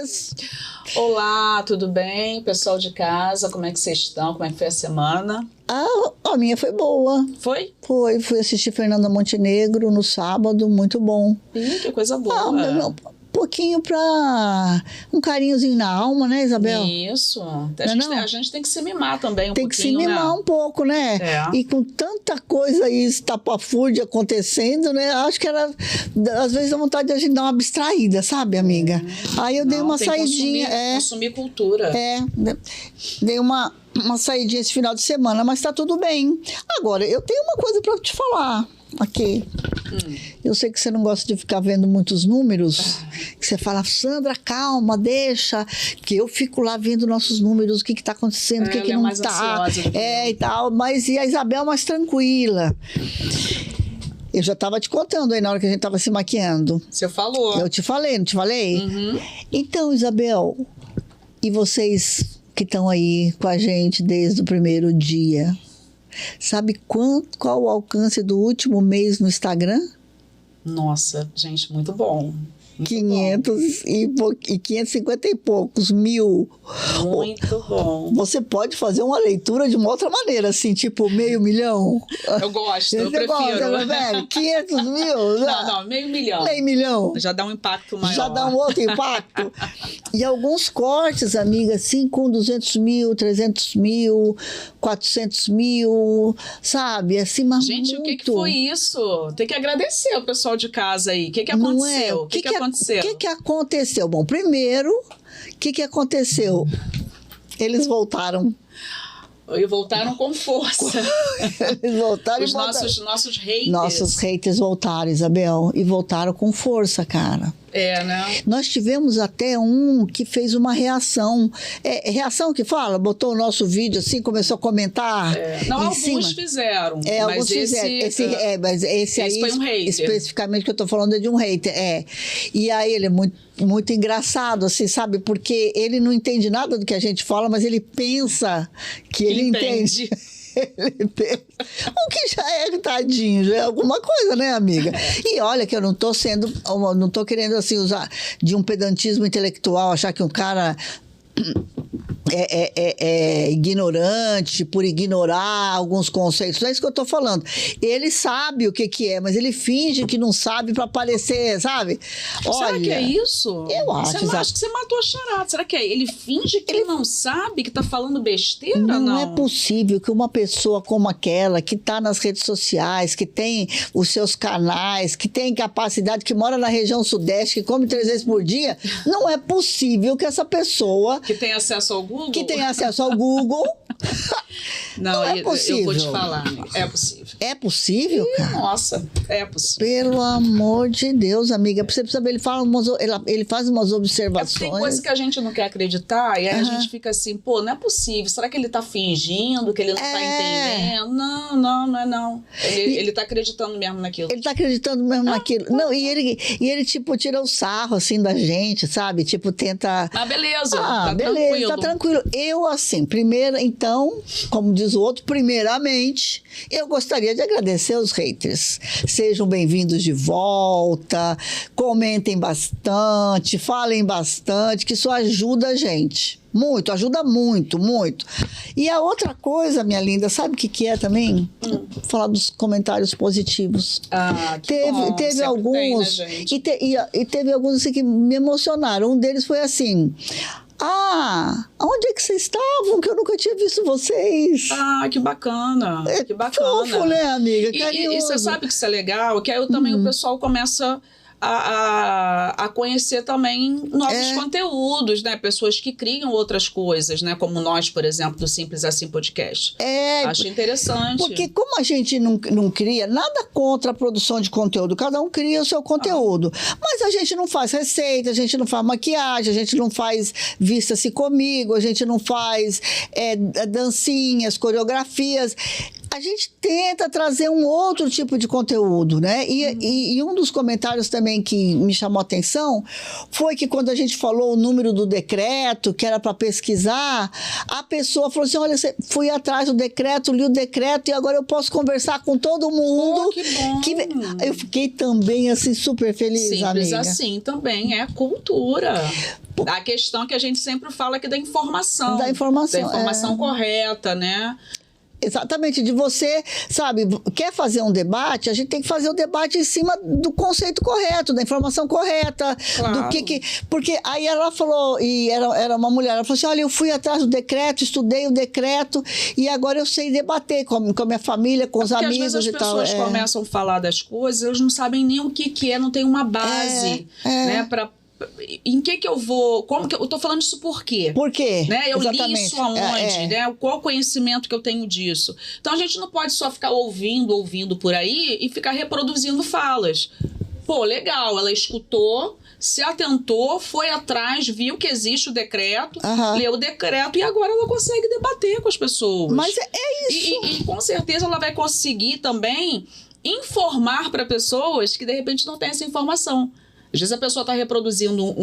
Inês. Olá, tudo bem? Pessoal de casa, como é que vocês estão? Como é que foi a semana? A minha foi boa. Foi? Fui assistir Fernanda Montenegro no sábado, muito bom. Que coisa boa. Um pouquinho pra um carinhozinho na alma, né, Isabel? Isso. A gente tem que se mimar também um pouquinho, Tem que se mimar um pouco, né? É. E com tanta coisa aí estapafúrdia acontecendo, né? Acho que era, às vezes, dá vontade de a gente dar uma abstraída, sabe, amiga? Aí eu dei uma saidinha. Consumir cultura. Dei uma saidinha esse final de semana, mas tá tudo bem. Agora, eu tenho uma coisa pra te falar aqui. Eu sei que você não gosta de ficar vendo muitos números, que você fala, Sandra, calma, deixa, que eu fico lá vendo nossos números, o que está acontecendo, o que não está. E tal, mas e a Isabel mais tranquila. Eu já estava te contando aí na hora que a gente estava se maquiando. Você falou. Eu te falei, não te falei? Uhum. Então, Isabel, e vocês que estão aí com a gente desde o primeiro dia, sabe qual o alcance do último mês no Instagram? Nossa, gente, muito bom. 550 e poucos mil. Muito bom. Você pode fazer uma leitura de uma outra maneira, assim, tipo $500 mil. Eu gosto, eu prefiro. gosta, velho? 500 mil? Não, $500 mil. $500 milhão. Já dá um impacto maior. Já dá um outro impacto. E alguns cortes, amiga, assim, com 200 mil, 300 mil, 400 mil, sabe? Assim, mas gente, muito. O que foi isso? Tem que agradecer o pessoal de casa aí. O que aconteceu? Não é? O que aconteceu? O que aconteceu? Bom, primeiro, o que aconteceu? Eles voltaram. E voltaram com força. Eles voltaram. Os nossos haters. Nossos haters voltaram, Isabel. E voltaram com força, cara. Né? Nós tivemos até um que fez uma reação. Reação que fala? Botou o nosso vídeo assim, começou a comentar. Não, em alguns cima. Fizeram. Mas alguns fizeram. Mas esse aí, foi um hater. Especificamente que eu tô falando é de um hater. E aí ele é muito engraçado, assim, sabe? Porque ele não entende nada do que a gente fala, mas ele pensa que ele entende. O que já é, tadinho, já é alguma coisa, né, amiga? E olha que eu não tô querendo, assim, usar de um pedantismo intelectual, achar que um cara é ignorante por ignorar alguns conceitos. Não é isso que eu tô falando. Ele sabe o que é, mas ele finge que não sabe para parecer, sabe? Será que é isso? Eu acho. Você acha que você matou a charada? Será que ele finge que ele não sabe, que tá falando besteira? Não é possível que uma pessoa como aquela, que tá nas redes sociais, que tem os seus canais, que tem capacidade, que mora na região sudeste, que come 3 vezes por dia, não é possível que essa pessoa... Que tem acesso ao Google? Que tem acesso ao Google. Não é possível. Eu vou te falar, amiga. É possível. É possível, cara? Nossa, é possível. Pelo amor de Deus, amiga. Você precisa ver, ele faz umas observações. Tem coisa que a gente não quer acreditar e aí a gente fica assim, pô, não é possível. Será que ele tá fingindo, que ele não tá entendendo? Não é não. Ele tá acreditando mesmo naquilo. Ele tá acreditando mesmo naquilo. Não, e ele, tipo, tira o sarro, assim, da gente, sabe? Tipo, tenta... Mas beleza, tá beleza, tranquilo. Tá tranquilo. Eu, assim, então, como diz o outro, primeiramente, eu gostaria de agradecer aos haters. Sejam bem-vindos de volta, comentem bastante, falem bastante, que isso ajuda a gente. Muito, ajuda muito, muito. E a outra coisa, minha linda, sabe o que é também? Falar dos comentários positivos. Teve alguns, tem, né, e teve alguns assim, que me emocionaram. Um deles foi assim... onde é que vocês estavam? Que eu nunca tinha visto vocês. Que bacana. Que bacana. Fofo, né, amiga? Carinhoso. E você sabe que isso é legal? Que aí também o pessoal começa a conhecer também novos conteúdos, né? Pessoas que criam outras coisas, né? Como nós, por exemplo, do Simples Assim Podcast. Acho interessante. Porque como a gente não cria, nada contra a produção de conteúdo, cada um cria o seu conteúdo. Mas a gente não faz receita, a gente não faz maquiagem, a gente não faz Vista-se Comigo, a gente não faz dancinhas, coreografias. a gente tenta trazer um outro tipo de conteúdo, né? E um dos comentários também que me chamou a atenção foi que quando a gente falou o número do decreto, que era para pesquisar, a pessoa falou assim, olha, fui atrás do decreto, li o decreto e agora eu posso conversar com todo mundo. Que bom! Eu fiquei também, assim, super feliz, Simples amiga. assim também, é cultura. A questão que a gente sempre fala aqui da informação. Da informação, correta, né? Exatamente, de você, sabe, quer fazer um debate, a gente tem que fazer o debate em cima do conceito correto, da informação correta, Claro. porque aí ela falou, e era uma mulher, ela falou assim, olha, eu fui atrás do decreto, estudei o decreto, e agora eu sei debater com a minha família, com os amigos às vezes e tal. as pessoas começam a falar das coisas, eles não sabem nem o que é, não tem uma base, né, em que eu vou... Como que eu tô falando isso por quê? Por quê? Né? Eu Exatamente. li isso aonde? Né? Qual o conhecimento que eu tenho disso? Então, a gente não pode só ficar ouvindo por aí e ficar reproduzindo falas. Pô, legal, ela escutou, se atentou, foi atrás, viu que existe o decreto, leu o decreto e agora ela consegue debater com as pessoas. Mas é isso. E com certeza ela vai conseguir também informar para pessoas que, de repente, não têm essa informação. Às vezes a pessoa está reproduzindo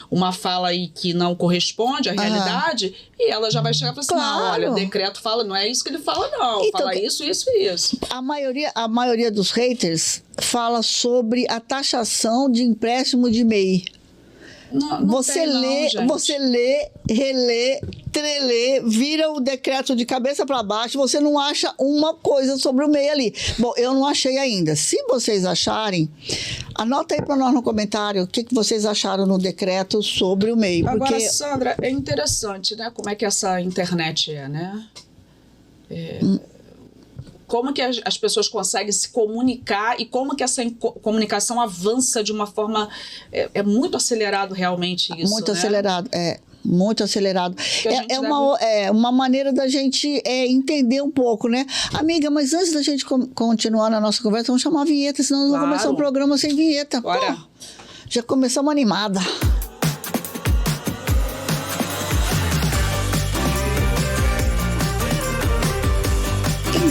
uma fala aí que não corresponde à realidade e ela já vai chegar e falar assim, não, olha, o decreto fala, não é isso que ele fala, não. Então, fala isso, isso e isso. A maioria dos haters fala sobre a taxação de empréstimo de MEI. Você lê, relê, trelê, vira o decreto de cabeça para baixo, você não acha uma coisa sobre o MEI ali. Bom, eu não achei ainda. Se vocês acharem, anota aí para nós no comentário o que vocês acharam no decreto sobre o MEI. Agora, Sandra, é interessante, né? Como é que essa internet é, né? Como que as pessoas conseguem se comunicar e como que essa comunicação avança de uma forma... É muito acelerado realmente isso, muito né? acelerado, muito acelerado. É uma maneira da gente entender um pouco, né? Amiga, mas antes da gente continuar na nossa conversa, vamos chamar a vinheta, senão nós vamos começar um programa sem vinheta. Bora. Pô, já começamos animada.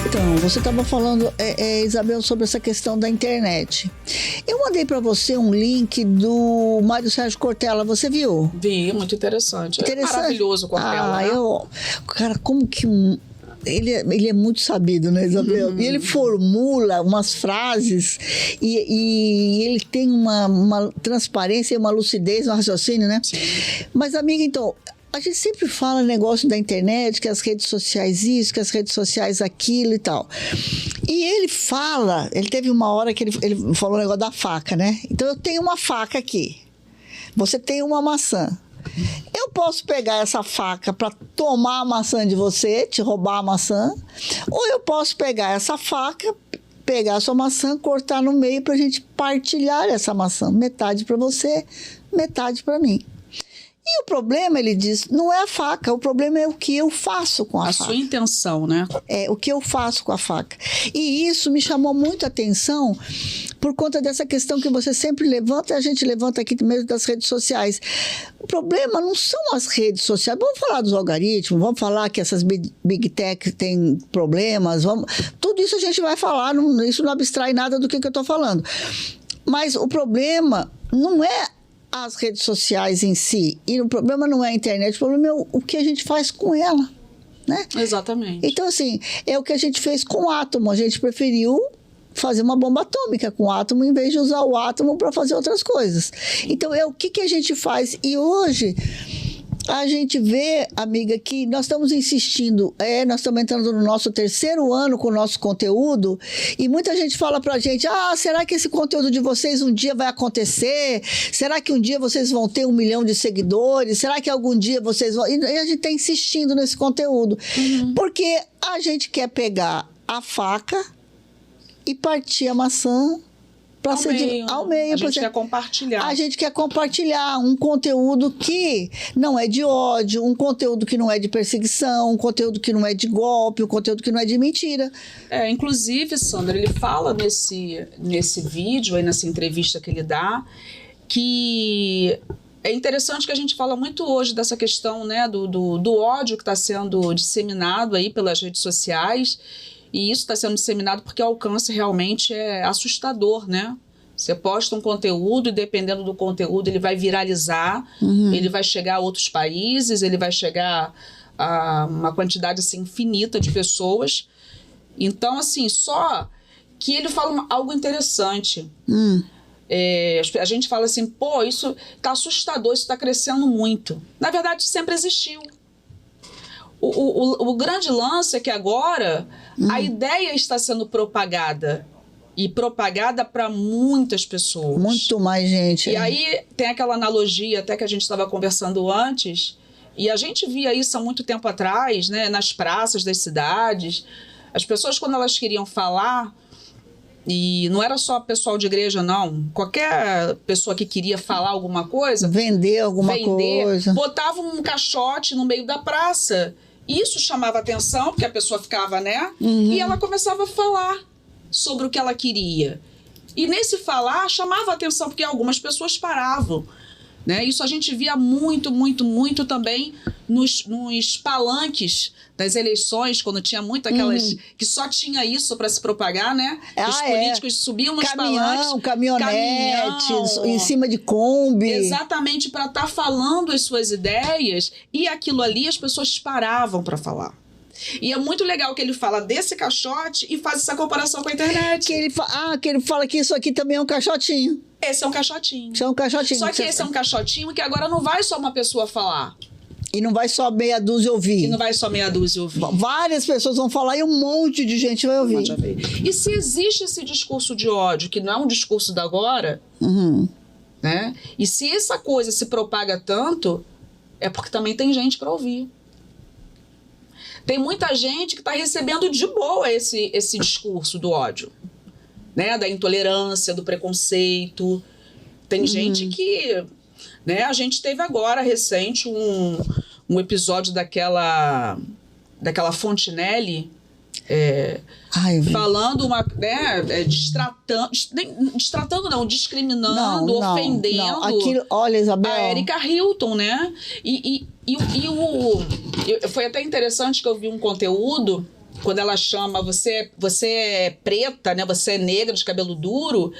Então, você estava falando, Isabel, sobre essa questão da internet. Eu mandei para você um link do Mário Sérgio Cortella, você viu? Vi, muito interessante. É maravilhoso o Cortella, né? Cara, como que... Ele é muito sabido, né, Isabel? E ele formula umas frases e ele tem uma transparência e uma lucidez no raciocínio, né? Sim. Mas, amiga, então... A gente sempre fala negócio da internet, que as redes sociais isso, que as redes sociais aquilo e tal. E ele teve uma hora que ele falou o negócio da faca, né? Então, eu tenho uma faca aqui. Você tem uma maçã. Eu posso pegar essa faca para tomar a maçã de você, te roubar a maçã, ou eu posso pegar essa faca, pegar a sua maçã, cortar no meio para a gente partilhar essa maçã. Metade para você, metade para mim. E o problema, ele diz, não é a faca, o problema é o que eu faço com a faca. A sua intenção, né? É, o que eu faço com a faca. E isso me chamou muito a atenção por conta dessa questão que você sempre levanta, e a gente levanta aqui mesmo das redes sociais. O problema não são as redes sociais. Vamos falar dos algoritmos, vamos falar que essas big tech têm problemas, tudo isso a gente vai falar, isso não abstrai nada do que eu estou falando. Mas o problema não é as redes sociais em si. E o problema não é a internet, o problema é o que a gente faz com ela, né? Exatamente. Então, assim, é o que a gente fez com o átomo. A gente preferiu fazer uma bomba atômica com o átomo em vez de usar o átomo para fazer outras coisas. Então, é o que a gente faz. E hoje... a gente vê, amiga, que nós estamos insistindo, nós estamos entrando no nosso 3º ano com o nosso conteúdo, e muita gente fala pra gente, será que esse conteúdo de vocês um dia vai acontecer? Será que um dia vocês vão ter 1 milhão de seguidores? Será que algum dia vocês vão... E a gente está insistindo nesse conteúdo, porque a gente quer pegar a faca e partir a maçã ao meio. A gente quer compartilhar. A gente quer compartilhar um conteúdo que não é de ódio, um conteúdo que não é de perseguição, um conteúdo que não é de golpe, um conteúdo que não é de mentira. Inclusive, Sandra, ele fala nesse vídeo, aí nessa entrevista que ele dá, que é interessante que a gente fala muito hoje dessa questão, né, do ódio que está sendo disseminado aí pelas redes sociais. E isso está sendo disseminado porque o alcance realmente é assustador, né? Você posta um conteúdo e, dependendo do conteúdo, ele vai viralizar, ele vai chegar a outros países, ele vai chegar a uma quantidade assim, infinita de pessoas. Então, assim, só que ele fala algo interessante. A gente fala assim, pô, isso tá assustador, isso tá crescendo muito. Na verdade, sempre existiu. O grande lance é que agora a ideia está sendo propagada. E propagada para muitas pessoas. Muito mais gente. E aí tem aquela analogia, até que a gente estava conversando antes, e a gente via isso há muito tempo atrás, né, nas praças das cidades. As pessoas, quando elas queriam falar, e não era só pessoal de igreja, não. Qualquer pessoa que queria falar alguma coisa... Vender alguma coisa. Botava um caixote no meio da praça. Isso chamava atenção, porque a pessoa ficava, né? E ela começava a falar sobre o que ela queria. E nesse falar chamava atenção, porque algumas pessoas paravam, né? Isso a gente via muito, muito, muito também nos palanques das eleições, quando tinha muito aquelas que só tinha isso para se propagar, né? Os políticos subiam nos palanques. Caminhonetes, em cima de Kombi. Exatamente, para estar falando as suas ideias, e aquilo ali as pessoas paravam para falar. E é muito legal que ele fala desse caixote e faz essa comparação com a internet. Que ele fala que isso aqui também é um caixotinho. Esse é um caixotinho. Isso é um caixotinho. Só que esse é um caixotinho que agora não vai só uma pessoa falar. E não vai só meia dúzia ouvir. Várias pessoas vão falar e um monte de gente vai ouvir. E se existe esse discurso de ódio, que não é um discurso da agora, né? E se essa coisa se propaga tanto, é porque também tem gente para ouvir. Tem muita gente que está recebendo de boa esse discurso do ódio, né? Da intolerância, do preconceito. Tem gente que... Né? A gente teve agora, recente, um episódio daquela Fontenelle, falando discriminando, ofendendo Aquilo, olha, Isabel, a Erika Hilton, né? Foi até interessante que eu vi um conteúdo quando ela chama você é preta, né? Você é negra de cabelo duro.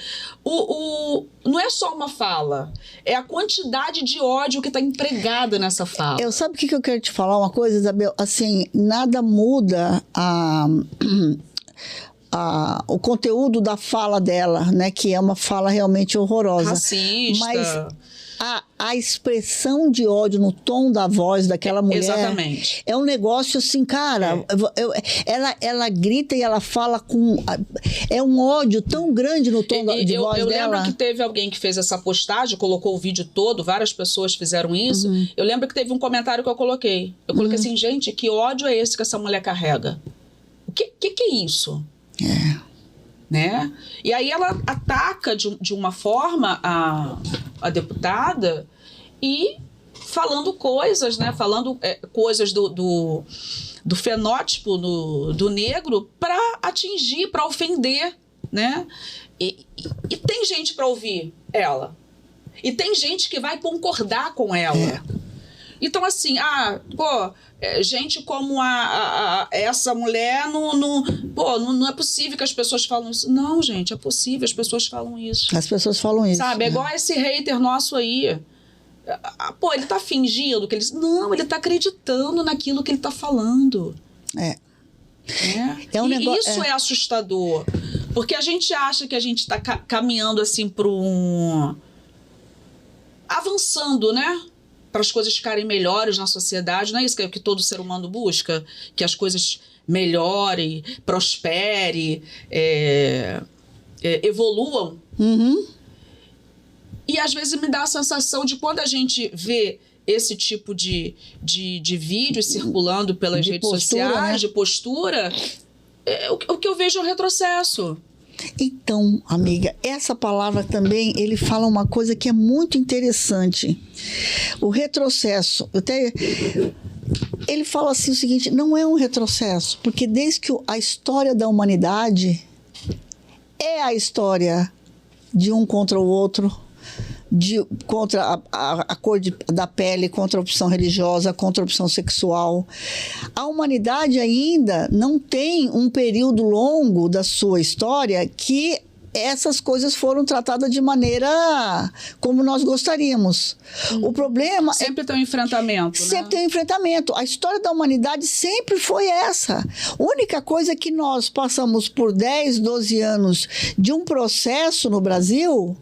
Não é só uma fala, é a quantidade de ódio que está empregada nessa fala. Sabe o que eu quero te falar? Uma coisa, Isabel, assim, nada muda o conteúdo da fala dela, né? Que é uma fala realmente horrorosa. Racista. Mas a expressão de ódio no tom da voz daquela mulher... Exatamente. É um negócio assim, cara... Ela grita e ela fala com... É um ódio tão grande no tom de voz dela. Eu lembro que teve alguém que fez essa postagem, colocou o vídeo todo, várias pessoas fizeram isso. Eu lembro que teve um comentário que eu coloquei. Eu coloquei assim, gente, que ódio é esse que essa mulher carrega? O que é isso? Né? E aí ela ataca de uma forma a deputada e falando coisas, né? Falando coisas do fenótipo do negro para atingir, para ofender, né? E tem gente para ouvir ela. E tem gente que vai concordar com ela. Então, assim, gente como essa mulher, não é possível que as pessoas falam isso. Não, gente, é possível, as pessoas falam isso. As pessoas falam isso. Sabe, é igual esse hater nosso aí. Ele tá fingindo que ele... Não, ele tá acreditando naquilo que ele tá falando. Isso é assustador. Porque a gente acha que a gente tá caminhando, assim, para avançando, né? Para as coisas ficarem melhores na sociedade. Não é isso que todo ser humano busca? Que as coisas melhorem, prosperem, evoluam. E às vezes me dá a sensação de quando a gente vê esse tipo de vídeo circulando pelas redes sociais, né? De postura, o que eu vejo é um retrocesso. Então, amiga, essa palavra também, ele fala uma coisa que é muito interessante. O retrocesso. Ele fala assim o seguinte, não é um retrocesso, porque desde que a história da humanidade é a história de um contra o outro, contra a cor da pele, contra a opção religiosa, contra a opção sexual. A humanidade ainda não tem um período longo da sua história que essas coisas foram tratadas de maneira como nós gostaríamos. O problema sempre tem um enfrentamento, sempre né? tem um enfrentamento. A história da humanidade sempre foi essa. A única coisa é que nós passamos por 10, 12 anos de um processo no Brasil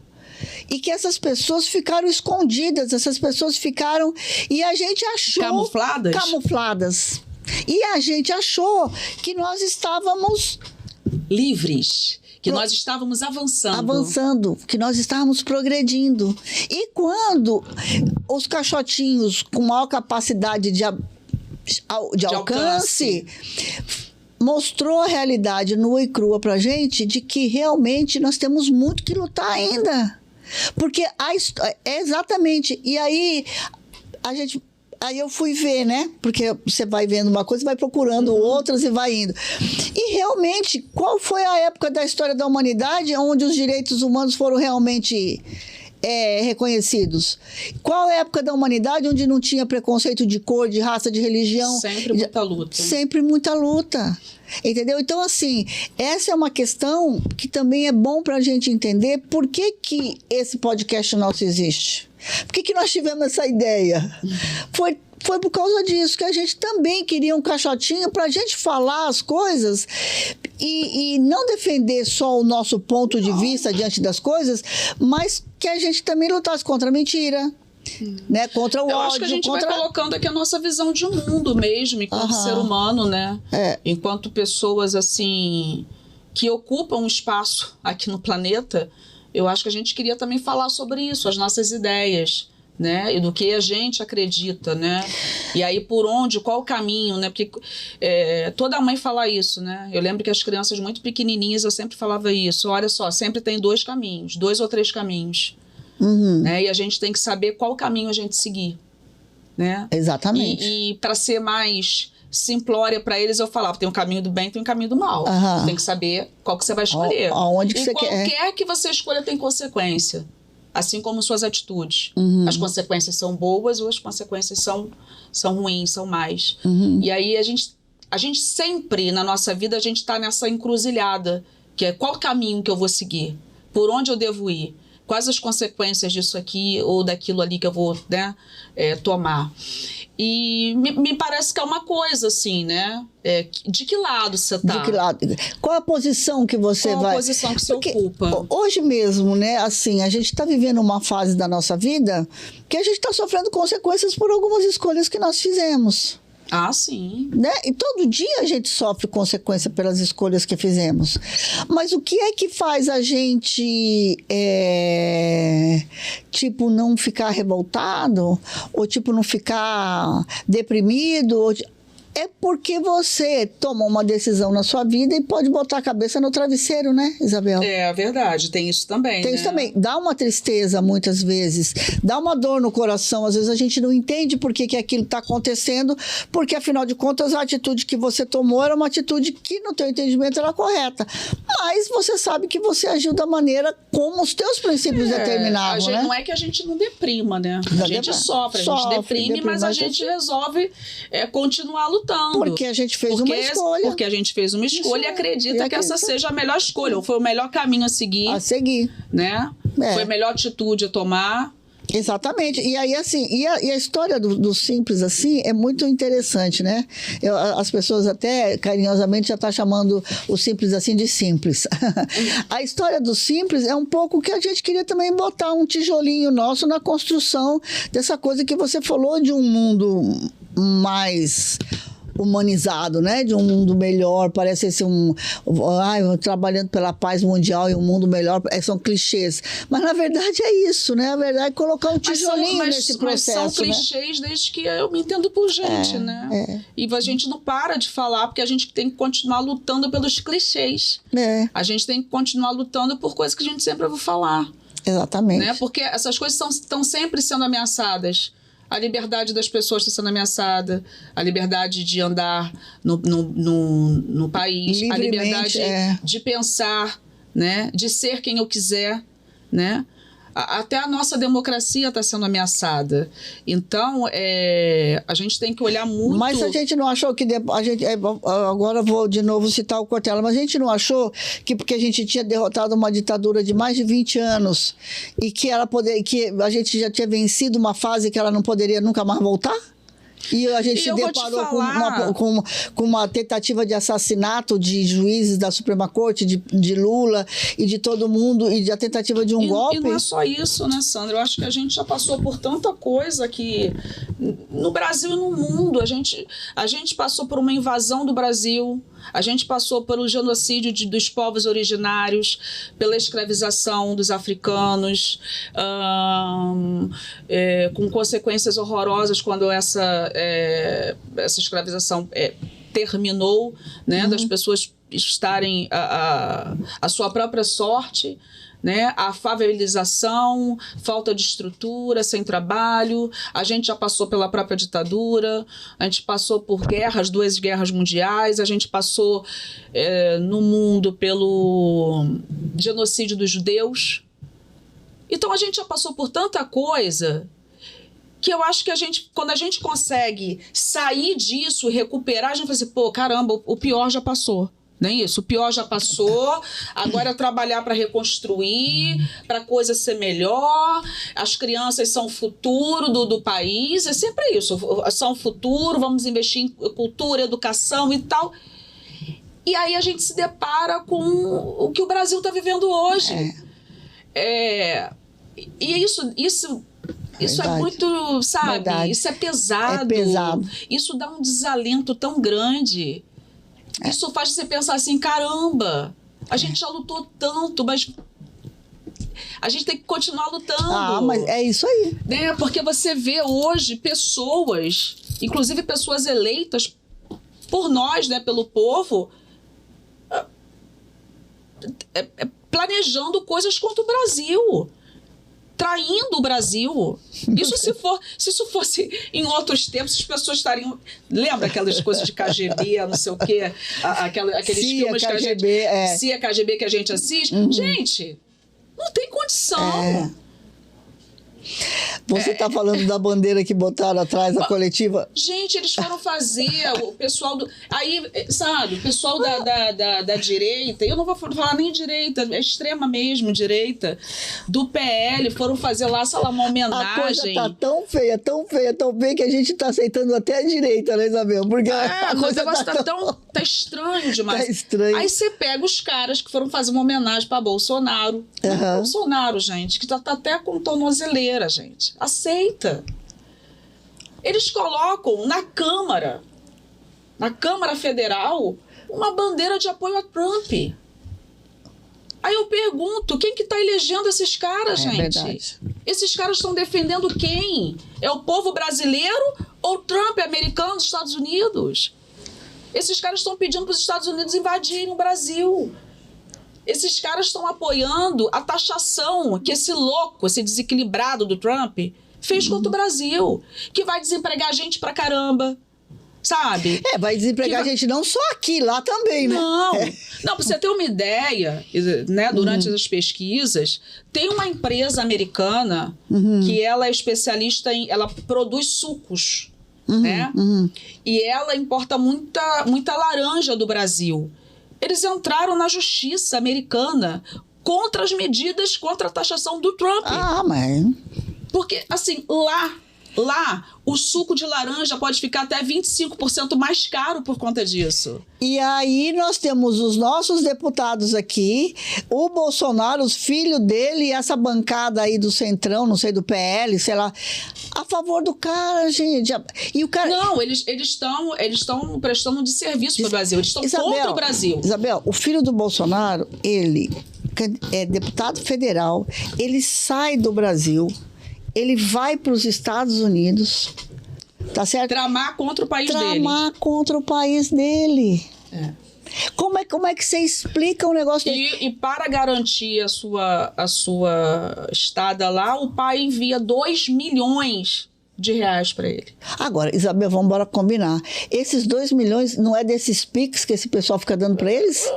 e que essas pessoas ficaram escondidas, essas pessoas ficaram... E a gente achou... Camufladas? Camufladas. E a gente achou que nós estávamos... livres. Que nós estávamos avançando. Avançando, que nós estávamos progredindo. E quando os caixotinhos com maior capacidade de alcance mostrou a realidade nua e crua pra gente de que realmente nós temos muito que lutar ainda. Porque é exatamente. E aí Aí eu fui ver, né? Porque você vai vendo uma coisa, vai procurando outras e vai indo. E realmente, qual foi a época da história da humanidade onde os direitos humanos foram realmente reconhecidos? Qual é a época da humanidade onde não tinha preconceito de cor, de raça, de religião? Sempre muita luta. Sempre muita luta. Entendeu? Então, assim, essa é uma questão que também é bom para a gente entender por que esse podcast nosso existe. Por que nós tivemos essa ideia? Foi por causa disso, que a gente também queria um caixotinho para a gente falar as coisas e não defender só o nosso ponto de vista diante das coisas, mas que a gente também lutasse contra a mentira, né? Contra o ódio. Eu acho que a gente vai colocando aqui a nossa visão de mundo mesmo, enquanto ser humano, né? Enquanto pessoas, assim, que ocupam um espaço aqui no planeta. Eu acho que a gente queria também falar sobre isso, as nossas ideias, né? E do que a gente acredita, né? E aí qual o caminho, né? Porque toda mãe fala isso, né? Eu lembro que as crianças muito pequenininhas, eu sempre falava isso. Olha só, sempre tem 2 caminhos, 2 ou 3 caminhos. Né? E a gente tem que saber qual caminho a gente seguir, né? Exatamente. E para ser mais simplória para eles, eu falava, tem um caminho do bem, tem um caminho do mal. Você tem que saber qual que você vai escolher. Aonde que e você qualquer que você escolha tem consequência. Assim como suas atitudes. As consequências são boas ou as consequências são ruins, são más. E aí a gente sempre, na nossa vida, a gente está nessa encruzilhada, que é qual caminho que eu vou seguir? Por onde eu devo ir? Quais as consequências disso aqui ou daquilo ali que eu vou, né, tomar? E me parece que é uma coisa, assim, né? De que lado você tá? De que lado? Qual a posição que você vai... Qual a posição que você ocupa? Hoje mesmo, né? Assim, a gente está vivendo uma fase da nossa vida que a gente está sofrendo consequências por algumas escolhas que nós fizemos. Ah, sim. Né? E todo dia a gente sofre consequência pelas escolhas que fizemos. Mas o que é que faz a gente, tipo, não ficar revoltado? Ou, tipo, não ficar deprimido? É porque você tomou uma decisão na sua vida e pode botar a cabeça no travesseiro, né, Isabel? É verdade, tem isso também. Tem isso também. Dá uma tristeza muitas vezes, dá uma dor no coração. Às vezes a gente não entende por que aquilo está acontecendo, porque afinal de contas a atitude que você tomou era uma atitude que no teu entendimento era correta. Mas você sabe que você agiu da maneira como os teus princípios determinavam, né? Não é que a gente não deprima, né? A gente sofre, a gente deprime, mas a gente resolve continuar lutando. Porque a gente fez uma escolha. Porque a gente fez uma escolha e acredita que essa seja a melhor escolha, ou foi o melhor caminho a seguir. A seguir. Né? Foi a melhor atitude a tomar. Exatamente. E aí, assim, e a história do Simples, assim, é muito interessante, né? As pessoas até carinhosamente já estão chamando o Simples, assim, de Simples. A história do Simples é um pouco que a gente queria também botar um tijolinho nosso na construção dessa coisa que você falou, de um mundo mais humanizado, né? De um mundo melhor, parece ser trabalhando pela paz mundial e um mundo melhor, são clichês. Mas, na verdade, é isso, né? Na verdade, colocar um tijolinho nesse processo, mas são clichês, né? Desde que eu me entendo por gente, né? E a gente não para de falar, porque a gente tem que continuar lutando pelos clichês. A gente tem que continuar lutando por coisas que a gente sempre ouviu falar. Exatamente. Né? Porque essas coisas estão sempre sendo ameaçadas. A liberdade das pessoas está sendo ameaçada, a liberdade de andar no país, a liberdade de pensar, né? De ser quem eu quiser, né? Até a nossa democracia está sendo ameaçada. Então, a gente tem que olhar muito... Mas a gente não achou que... Agora vou de novo citar o Cortella, mas a gente não achou que porque a gente tinha derrotado uma ditadura de mais de 20 anos e que a gente já tinha vencido uma fase que ela não poderia nunca mais voltar? E a gente se deparou com uma tentativa de assassinato de juízes da Suprema Corte, de Lula e de todo mundo, e a tentativa de um golpe. E não é só isso, né, Sandra? Eu acho que a gente já passou por tanta coisa que no Brasil e no mundo. A gente passou por uma invasão do Brasil, a gente passou pelo genocídio dos povos originários, pela escravização dos africanos, com consequências horrorosas quando essa escravização terminou, né, das pessoas estarem a sua própria sorte, né, a favelização, falta de estrutura, sem trabalho. A gente já passou pela própria ditadura, a gente passou por guerras, 2 guerras mundiais, a gente passou no mundo pelo genocídio dos judeus. Então a gente já passou por tanta coisa que eu acho que quando a gente consegue sair disso, recuperar, a gente vai dizer, pô, caramba, o pior já passou. Não é isso? O pior já passou, agora é trabalhar para reconstruir, para a coisa ser melhor. As crianças são o futuro do país, é sempre isso, são o futuro, vamos investir em cultura, educação e tal. E aí a gente se depara com o que o Brasil está vivendo hoje. E isso é muito, sabe? Verdade. Isso é pesado. É pesado. Isso dá um desalento tão grande. Isso faz você pensar assim, caramba, a gente já lutou tanto, mas a gente tem que continuar lutando. Mas é isso aí. Né? Porque você vê hoje pessoas, inclusive pessoas eleitas por nós, né, pelo povo, planejando coisas contra o Brasil. Traindo o Brasil. Se isso fosse em outros tempos, as pessoas estariam... Lembra aquelas coisas de KGB, não sei o quê? Aqueles filmes KGB, CIA, KGB que a gente assiste? Gente, não tem condição. Você está falando da bandeira que botaram atrás da coletiva? Gente, eles foram fazer, o pessoal do... Aí, sabe, o pessoal da direita, eu não vou falar nem direita, é extrema mesmo, direita, do PL, foram fazer lá, sei lá, uma homenagem. A coisa tá tão feia, que a gente tá aceitando até a direita, né, Isabel? Porque o negócio tá estranho demais. Tá estranho. Aí você pega os caras que foram fazer uma homenagem para Bolsonaro. Bolsonaro, gente, que tá até com tornozeleira, gente. Aceita. Eles colocam na Câmara Federal, uma bandeira de apoio a Trump. Aí eu pergunto, quem que tá elegendo esses caras, gente? Verdade. Esses caras estão defendendo quem? É o povo brasileiro ou Trump, americano, dos Estados Unidos? Esses caras estão pedindo para os Estados Unidos invadirem o Brasil. Esses caras estão apoiando a taxação que esse louco, esse desequilibrado do Trump fez contra o Brasil, que vai desempregar gente pra caramba, sabe? Vai desempregar gente não só aqui, lá também, né? Não, pra você ter uma ideia, né, durante as pesquisas, tem uma empresa americana que ela é especialista ela produz sucos, né? E ela importa muita laranja do Brasil. Eles entraram na justiça americana contra as medidas, contra a taxação do Trump. Mas... Porque, assim, lá, o suco de laranja pode ficar até 25% mais caro por conta disso. E aí nós temos os nossos deputados aqui, o Bolsonaro, os filhos dele e essa bancada aí do Centrão, não sei, do PL, sei lá, a favor do cara, gente. E o cara... Não, eles estão prestando de serviço para o Brasil, eles estão contra o Brasil. Isabel, o filho do Bolsonaro, ele é deputado federal, ele sai do Brasil, ele vai para os Estados Unidos, tá certo? Tramar contra o país dele. Tramar contra o país dele. Como é que você explica um negócio desse? E para garantir a sua estada lá, o pai envia 2 milhões de reais para ele. Agora, Isabel, vamos embora combinar. Esses 2 milhões não é desses Pix que esse pessoal fica dando para eles?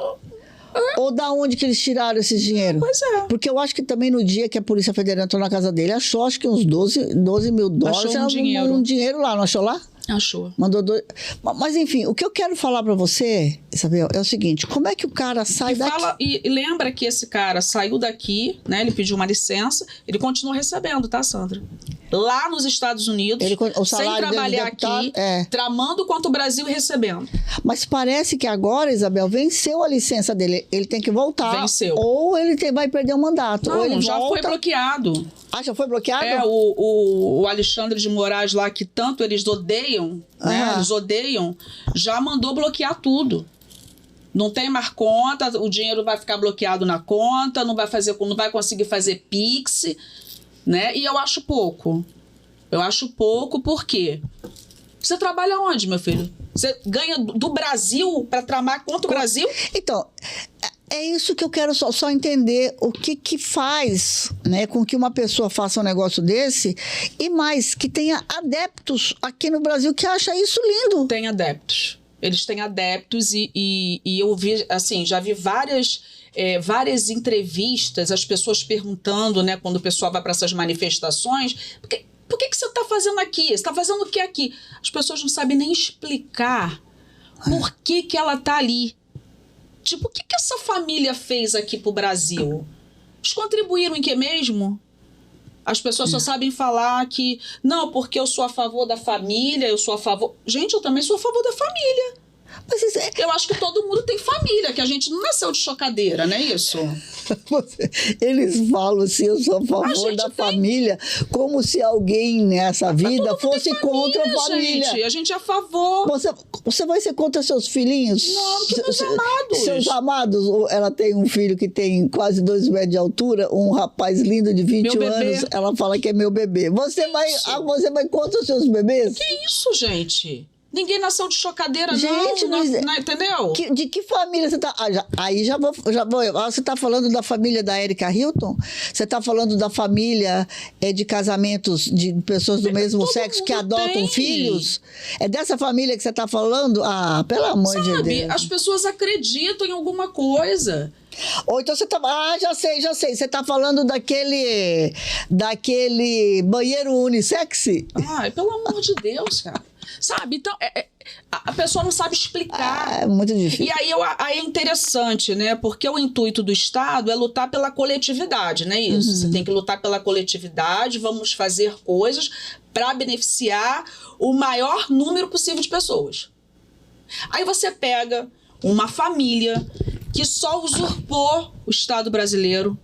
Ou da onde que eles tiraram esse dinheiro? Pois é. Porque eu acho que também no dia que a Polícia Federal entrou na casa dele, achou acho que uns 12 mil dólares. Achou um dinheiro lá, não achou lá? Achou. Mandou dois. Mas enfim, o que eu quero falar pra você, Isabel, é o seguinte: como é que o cara sai daqui? E lembra que esse cara saiu daqui, né? Ele pediu uma licença, ele continua recebendo, tá, Sandra? Lá nos Estados Unidos, sem trabalhar aqui, tramando contra o Brasil e recebendo. Mas parece que agora, Isabel, venceu a licença dele. Ele tem que voltar. Venceu. Ou ele vai perder o mandato. Não, ou ele já foi bloqueado. Ah, já foi bloqueado? O Alexandre de Moraes lá, que tanto eles odeiam, né? Eles odeiam, já mandou bloquear tudo. Não tem mais conta, o dinheiro vai ficar bloqueado na conta, não vai conseguir fazer Pix, né? E eu acho pouco. Eu acho pouco porque você trabalha onde, meu filho? Você ganha do Brasil para tramar contra o Brasil? Então, é isso que eu quero só entender. O que faz, né, com que uma pessoa faça um negócio desse e mais, que tenha adeptos aqui no Brasil que acham isso lindo. Tem adeptos. Eles têm adeptos e eu vi, assim, já vi várias entrevistas, as pessoas perguntando, né, quando o pessoal vai para essas manifestações, por que você está fazendo aqui? Você está fazendo o que aqui? As pessoas não sabem nem explicar por que ela está ali. Tipo, o que essa família fez aqui pro Brasil? Eles contribuíram em que mesmo? As pessoas só sabem falar que... Não, porque eu sou a favor da família, eu sou a favor... Gente, eu também sou a favor da família. Mas eu acho que todo mundo tem família, que a gente não nasceu de chocadeira, não é isso? Eles falam assim, eu sou a favor da família, como se alguém nessa vida fosse contra a família. Gente, a gente é a favor. Você vai ser contra seus filhinhos? Não, que meus amados. Seus amados. Ela tem um filho que tem quase 2 metros de altura, um rapaz lindo de 20 anos, ela fala que é meu bebê. Você vai contra os seus bebês? Que isso, gente? Ninguém nasceu de chocadeira, gente, não, entendeu? De que família você tá... Aí já vou. Você tá falando da família da Erika Hilton? Você tá falando da família de casamentos de pessoas do mesmo sexo que adotam filhos? É dessa família que você tá falando? Ah, pelo amor de Deus. As pessoas acreditam em alguma coisa. Ou então você tá... já sei. Você tá falando daquele banheiro unissex? Ai, pelo amor de Deus, cara. Sabe? Então, a pessoa não sabe explicar. É muito difícil. E aí é interessante, né? Porque o intuito do Estado é lutar pela coletividade, não é isso? Você tem que lutar pela coletividade, vamos fazer coisas para beneficiar o maior número possível de pessoas. Aí você pega uma família que só usurpou o Estado brasileiro,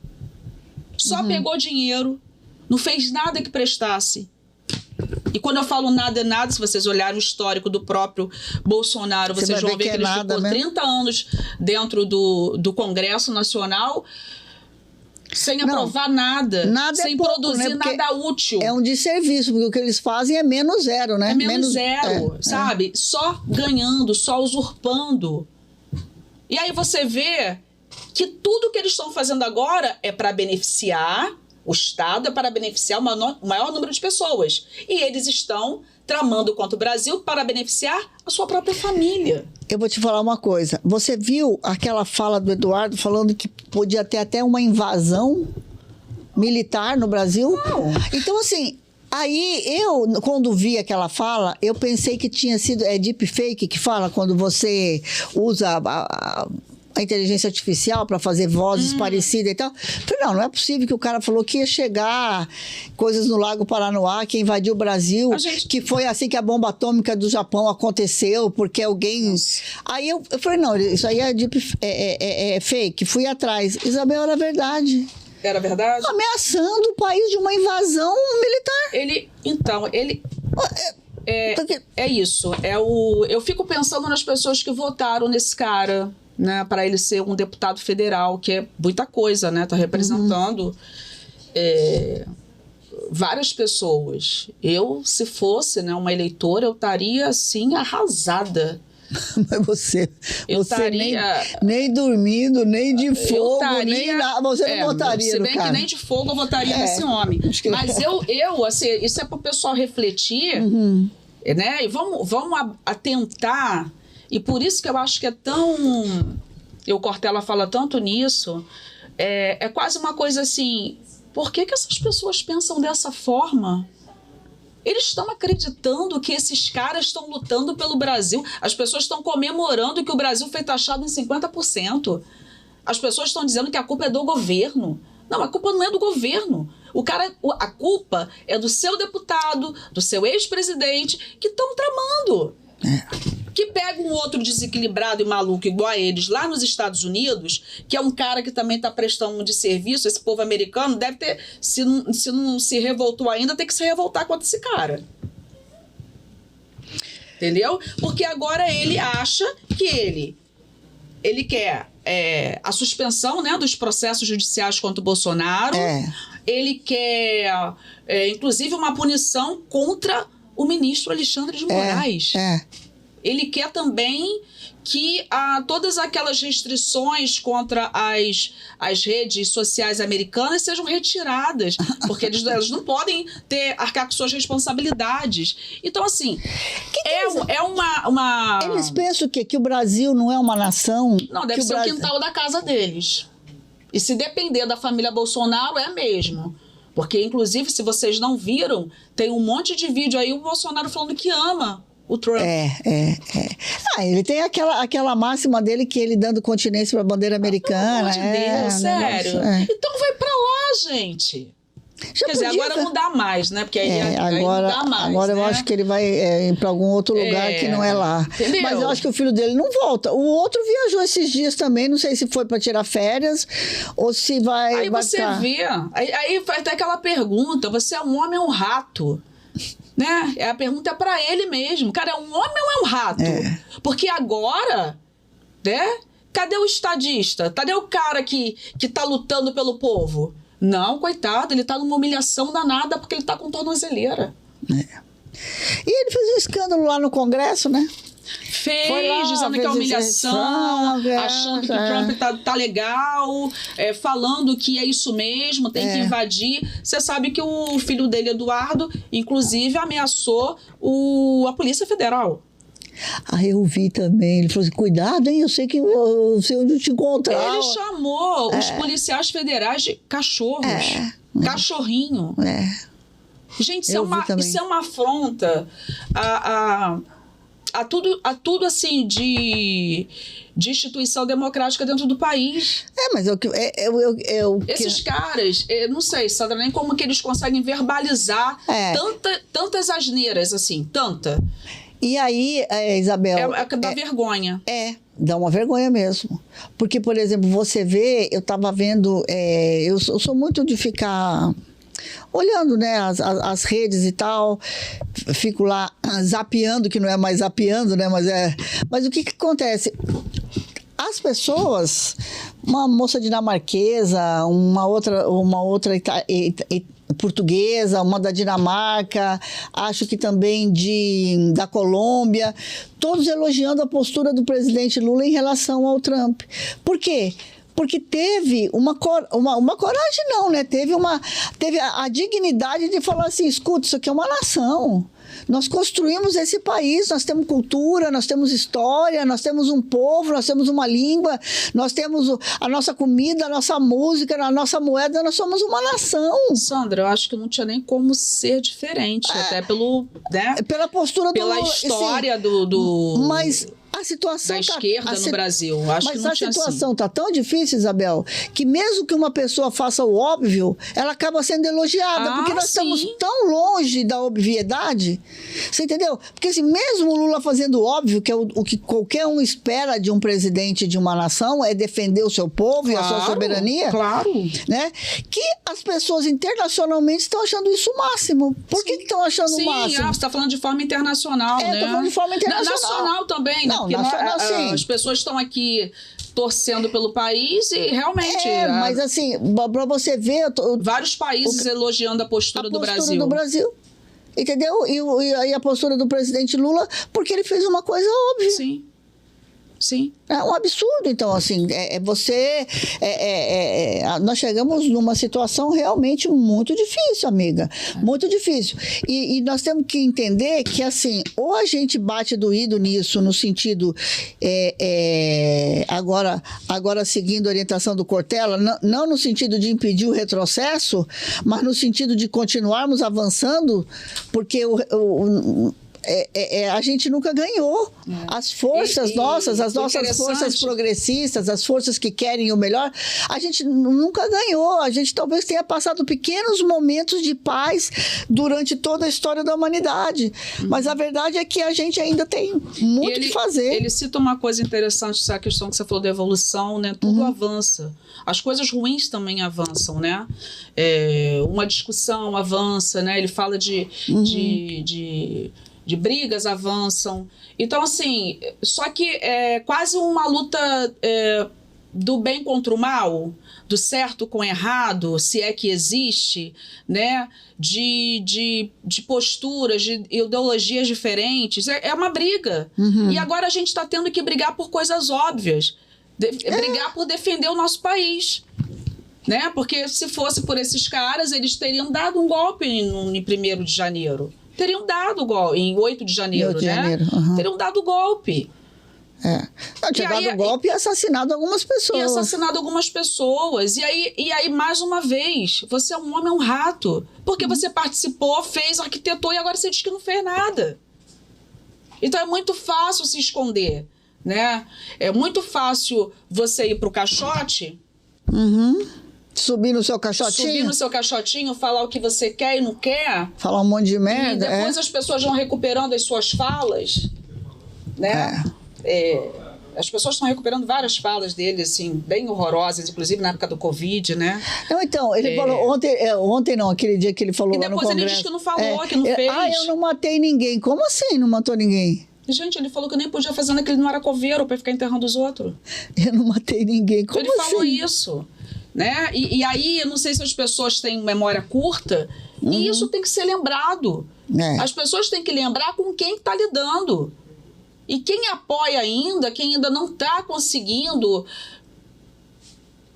só pegou dinheiro, não fez nada que prestasse. E quando eu falo nada é nada, se vocês olharem o histórico do próprio Bolsonaro, vocês vão ver que ele ficou 30 anos dentro do Congresso Nacional sem aprovar nada sem produzir nada útil. É um desserviço, porque o que eles fazem é menos zero, né? É menos zero, sabe? Só ganhando, só usurpando. E aí você vê que tudo que eles estão fazendo agora é para beneficiar... O Estado é para beneficiar o maior número de pessoas. E eles estão tramando contra o Brasil para beneficiar a sua própria família. Eu vou te falar uma coisa. Você viu aquela fala do Eduardo falando que podia ter até uma invasão militar no Brasil? Não. Então, assim... Aí, quando vi aquela fala, eu pensei que tinha sido... É deepfake que fala quando você usa... a inteligência artificial para fazer vozes parecidas e tal. Falei, não é possível que o cara falou que ia chegar coisas no Lago Paranoá, que invadiu o Brasil, que foi assim que a bomba atômica do Japão aconteceu, porque alguém... Nossa. Aí eu falei, não, isso aí é fake. Fui atrás. Isabel, era verdade. Era verdade? Ameaçando o país de uma invasão militar. É isso. Eu fico pensando nas pessoas que votaram nesse cara, né, para ele ser um deputado federal, que é muita coisa, né? Tá representando várias pessoas. Eu, se fosse, né, uma eleitora, eu estaria, assim, arrasada. Mas você nem dormindo, nem de fogo, nem nada. Você não votaria se no bem cara. que nem de fogo eu votaria nesse homem. Mas eu, assim, isso é para o pessoal refletir, né? E vamos atentar. E por isso que eu acho que é tão e o Cortella fala tanto nisso, é quase uma coisa assim, por que essas pessoas pensam dessa forma? Eles estão acreditando que esses caras estão lutando pelo Brasil. As pessoas estão comemorando que o Brasil foi taxado em 50%. As pessoas estão dizendo que a culpa é do governo. Não, a culpa não é do governo. A culpa é do seu deputado, do seu ex-presidente, que estão tramando. Que pega um outro desequilibrado e maluco igual a eles lá nos Estados Unidos, que é um cara que também está prestando de serviço, esse povo americano deve ter, se não se revoltou ainda, tem que se revoltar contra esse cara. Entendeu? Porque agora ele acha que ele quer a suspensão, né, dos processos judiciais contra o Bolsonaro, ele quer, inclusive, uma punição contra o ministro Alexandre de Moraes. Ele quer também que todas aquelas restrições contra as redes sociais americanas sejam retiradas, porque elas não podem arcar com suas responsabilidades. Então, assim, é uma... Eles pensam que o Brasil não é uma nação? Não, deve ser o quintal da casa deles. E se depender da família Bolsonaro, é mesmo. Porque, inclusive, se vocês não viram, tem um monte de vídeo aí, o Bolsonaro falando que ama o Trump. Ele tem aquela máxima dele que ele dando continência para a bandeira americana. Pelo amor de Deus, sério. Então vai para lá, gente. Quer dizer, agora não dá mais, né? Porque aí agora, não dá mais. Agora, né? Eu acho que ele vai ir para algum outro lugar que não é lá. Entendeu? Mas eu acho que o filho dele não volta. O outro viajou esses dias também, não sei se foi para tirar férias ou se vai. Aí você vê, aí faz até aquela pergunta: você é um homem ou um rato? Né? A pergunta é para ele mesmo. Cara, é um homem ou é um rato? Porque agora, né? Cadê o estadista? Cadê o cara que tá lutando pelo povo? Não, coitado, ele tá numa humilhação danada porque ele tá com tornozeleira. E ele fez um escândalo lá no Congresso, né? Fez, dizendo que é humilhação, achando que o Trump tá legal, falando que é isso mesmo, tem que invadir. Você sabe que o filho dele, Eduardo, inclusive ameaçou a Polícia Federal. Eu vi também. Ele falou assim, cuidado, hein? Eu sei onde te encontrar. Ele chamou os policiais federais de cachorros. Cachorrinho. Gente, isso é uma afronta a tudo assim de instituição democrática dentro do país. Mas esses caras, não sei, Sandra, nem como que eles conseguem verbalizar tantas asneiras, assim, tanta. E aí, Isabel... Dá vergonha. Dá uma vergonha mesmo. Porque, por exemplo, você vê, eu estava vendo... eu sou muito de ficar olhando, né, as redes e tal. Fico lá zapeando, que não é mais zapeando, né? Mas o que acontece? As pessoas... Uma moça dinamarquesa, uma outra portuguesa, uma da Dinamarca, acho que também da Colômbia, todos elogiando a postura do presidente Lula em relação ao Trump. Por quê? Porque teve uma coragem, não, né? Teve a dignidade de falar assim, escuta, isso aqui é uma nação. Nós construímos esse país, nós temos cultura, nós temos história, nós temos um povo, nós temos uma língua, nós temos a nossa comida, a nossa música, a nossa moeda, nós somos uma nação. Sandra, eu acho que não tinha nem como ser diferente, até pela postura pela história assim, Mas a situação da esquerda no Brasil. Acho que não tinha. Mas a situação está tão difícil, Isabel, que mesmo que uma pessoa faça o óbvio, ela acaba sendo elogiada, porque nós estamos tão longe da obviedade. Você entendeu? Porque assim, mesmo o Lula fazendo o óbvio, que é o que qualquer um espera de um presidente de uma nação, é defender o seu povo e a sua soberania. Claro. Né? Que as pessoas internacionalmente estão achando isso o máximo. Por que estão achando o máximo? Você está falando de forma internacional, né? Estou falando de forma internacional. Nacional também, né? Porque as pessoas estão aqui torcendo pelo país e realmente... mas assim, para você ver... vários países elogiando a postura do Brasil. Entendeu? E a postura do presidente Lula, porque ele fez uma coisa óbvia. Sim. Sim. É um absurdo. Então, assim, nós chegamos numa situação realmente muito difícil, amiga. Muito difícil. E nós temos que entender que, assim, ou a gente bate doído nisso, no sentido, agora seguindo a orientação do Cortella, não no sentido de impedir o retrocesso, mas no sentido de continuarmos avançando, porque a gente nunca ganhou. As forças as nossas forças progressistas, as forças que querem o melhor, a gente nunca ganhou. A gente talvez tenha passado pequenos momentos de paz durante toda a história da humanidade. Mas a verdade é que a gente ainda tem muito que fazer. Ele cita uma coisa interessante, essa questão que você falou da evolução, né? Tudo avança. As coisas ruins também avançam, né? Uma discussão avança, né? Ele fala de brigas avançam. Então, assim, só que é quase uma luta do bem contra o mal, do certo com o errado, se é que existe, né? De posturas, de ideologias diferentes. É uma briga. E agora a gente está tendo que brigar por coisas óbvias. Brigar por defender o nosso país. Né? Porque se fosse por esses caras, eles teriam dado um golpe em 1º de janeiro. Teriam dado golpe em 8 de janeiro, né? Teriam dado golpe. Tinha dado golpe e assassinado algumas pessoas. E aí, mais uma vez, você é um homem, um rato. Porque você participou, fez, arquitetou e agora você diz que não fez nada. Então é muito fácil se esconder, né? É muito fácil você ir pro caixote. Subir no seu caixotinho, falar o que você quer e não quer. Falar um monte de merda. E depois as pessoas vão recuperando as suas falas, né? As pessoas estão recuperando várias falas dele, assim, bem horrorosas, inclusive na época do Covid, né? Não, então, ele falou ontem não, aquele dia que ele falou lá no Congresso. E depois ele disse que não falou, que não fez. Eu não matei ninguém. Como assim não matou ninguém? Gente, ele falou que nem podia fazer naquele não era coveiro pra ficar enterrando os outros. Eu não matei ninguém. Como ele assim? Falou isso. Né? E aí, eu não sei se as pessoas têm memória curta, e isso tem que ser lembrado. As pessoas têm que lembrar com quem está lidando. E quem apoia ainda, quem ainda não está conseguindo,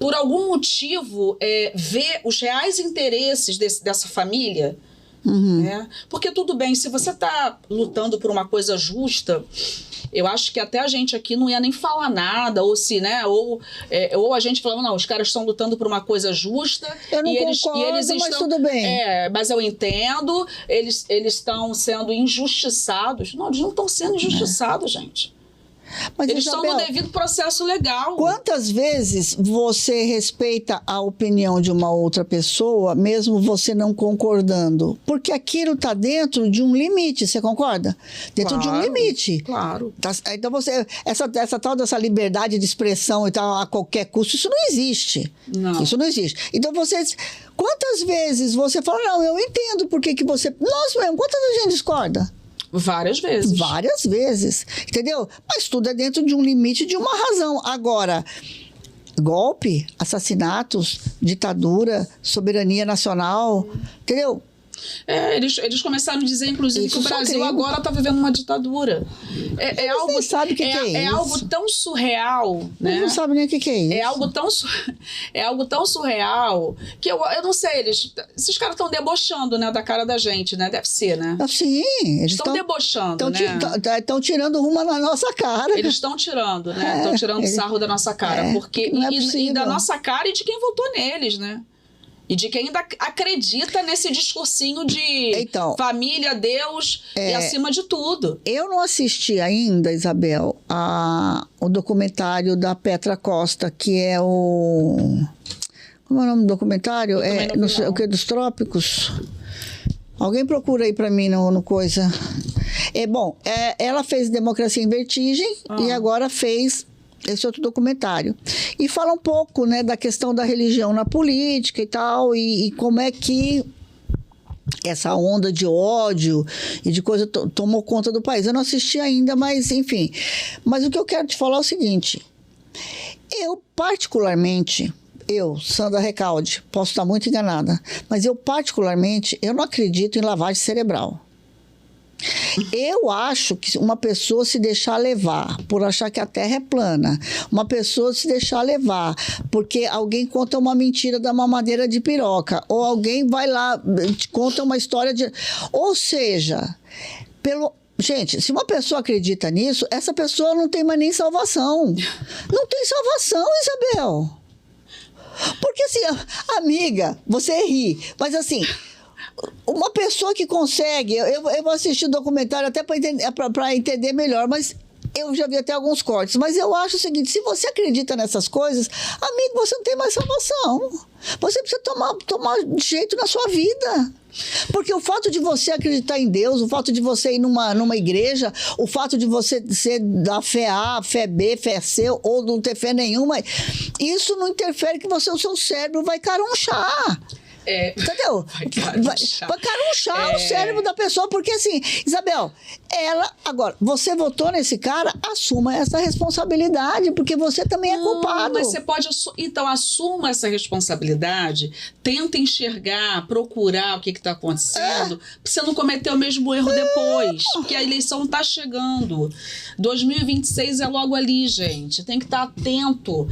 por algum motivo, ver os reais interesses dessa família. Né? Porque tudo bem, se você está lutando por uma coisa justa, eu acho que até a gente aqui não ia nem falar nada, ou se, né, ou a gente falava, não, os caras estão lutando por uma coisa justa. Eu não concordo, eles estão, mas tudo bem. Mas eu entendo, eles estão sendo injustiçados. Não, eles não estão sendo injustiçados, gente. Mas, eles Isabel, estão no devido processo legal. Quantas vezes você respeita a opinião de uma outra pessoa, mesmo você não concordando? Porque aquilo está dentro de um limite, você concorda? Dentro de um limite. Claro. Então essa tal dessa liberdade de expressão e tal, a qualquer custo, isso não existe. Não. Isso não existe. Então quantas vezes você fala, não, eu entendo por que você... Nós mesmo, quantas vezes a gente discorda? Várias vezes. Várias vezes, entendeu? Mas tudo é dentro de um limite, de uma razão. Agora, golpe, assassinatos, ditadura, soberania nacional, entendeu? Eles começaram a dizer, inclusive, isso que o Brasil agora está vivendo uma ditadura. Algo, sabe o que é isso? É algo tão surreal, né? Não sabe nem o que é isso. É algo tão surreal que eu não sei, esses caras estão debochando, né, da cara da gente, né? Deve ser, né? Sim. Eles estão debochando, né? Estão tirando uma na nossa cara. Eles estão tirando, né? Estão tirando sarro da nossa cara. Porque, e da nossa cara e de quem votou neles, né? E de quem ainda acredita nesse discursinho de família, Deus e acima de tudo. Eu não assisti ainda, Isabel, o documentário da Petra Costa, que é o... Como é o nome do documentário? O que? Dos Trópicos? Alguém procura aí para mim no coisa. Ela fez Democracia em Vertigem e agora fez esse outro documentário. E fala um pouco, né, da questão da religião na política e tal, e como é que essa onda de ódio e de coisa tomou conta do país. Eu não assisti ainda, mas enfim. Mas o que eu quero te falar é o seguinte. Eu, particularmente, Sandra Recalde, posso estar muito enganada, mas eu, particularmente, eu não acredito em lavagem cerebral. Eu acho que uma pessoa se deixar levar por achar que a Terra é plana, uma pessoa se deixar levar porque alguém conta uma mentira da mamadeira de piroca, ou alguém vai lá te conta uma história de... Ou seja, gente, se uma pessoa acredita nisso, essa pessoa não tem mais nem salvação. Não tem salvação, Isabel. Porque assim, amiga, você ri, mas assim... Uma pessoa que consegue... Eu vou assistir o documentário até para entender melhor, mas eu já vi até alguns cortes. Mas eu acho o seguinte, se você acredita nessas coisas, amigo, você não tem mais salvação. Você precisa tomar jeito na sua vida. Porque o fato de você acreditar em Deus, o fato de você ir numa igreja, o fato de você ser da fé A, fé B, fé C, ou não ter fé nenhuma, isso não interfere que o seu cérebro vai carunchar. Entendeu? Vai carunchar o cérebro da pessoa, porque assim, Isabel, agora, você votou nesse cara, assuma essa responsabilidade, porque você também é culpado. Mas você pode, então, assuma essa responsabilidade, tenta enxergar, procurar o que está acontecendo, pra você não cometer o mesmo erro depois, porque a eleição está chegando. 2026 é logo ali, gente, tem que estar atento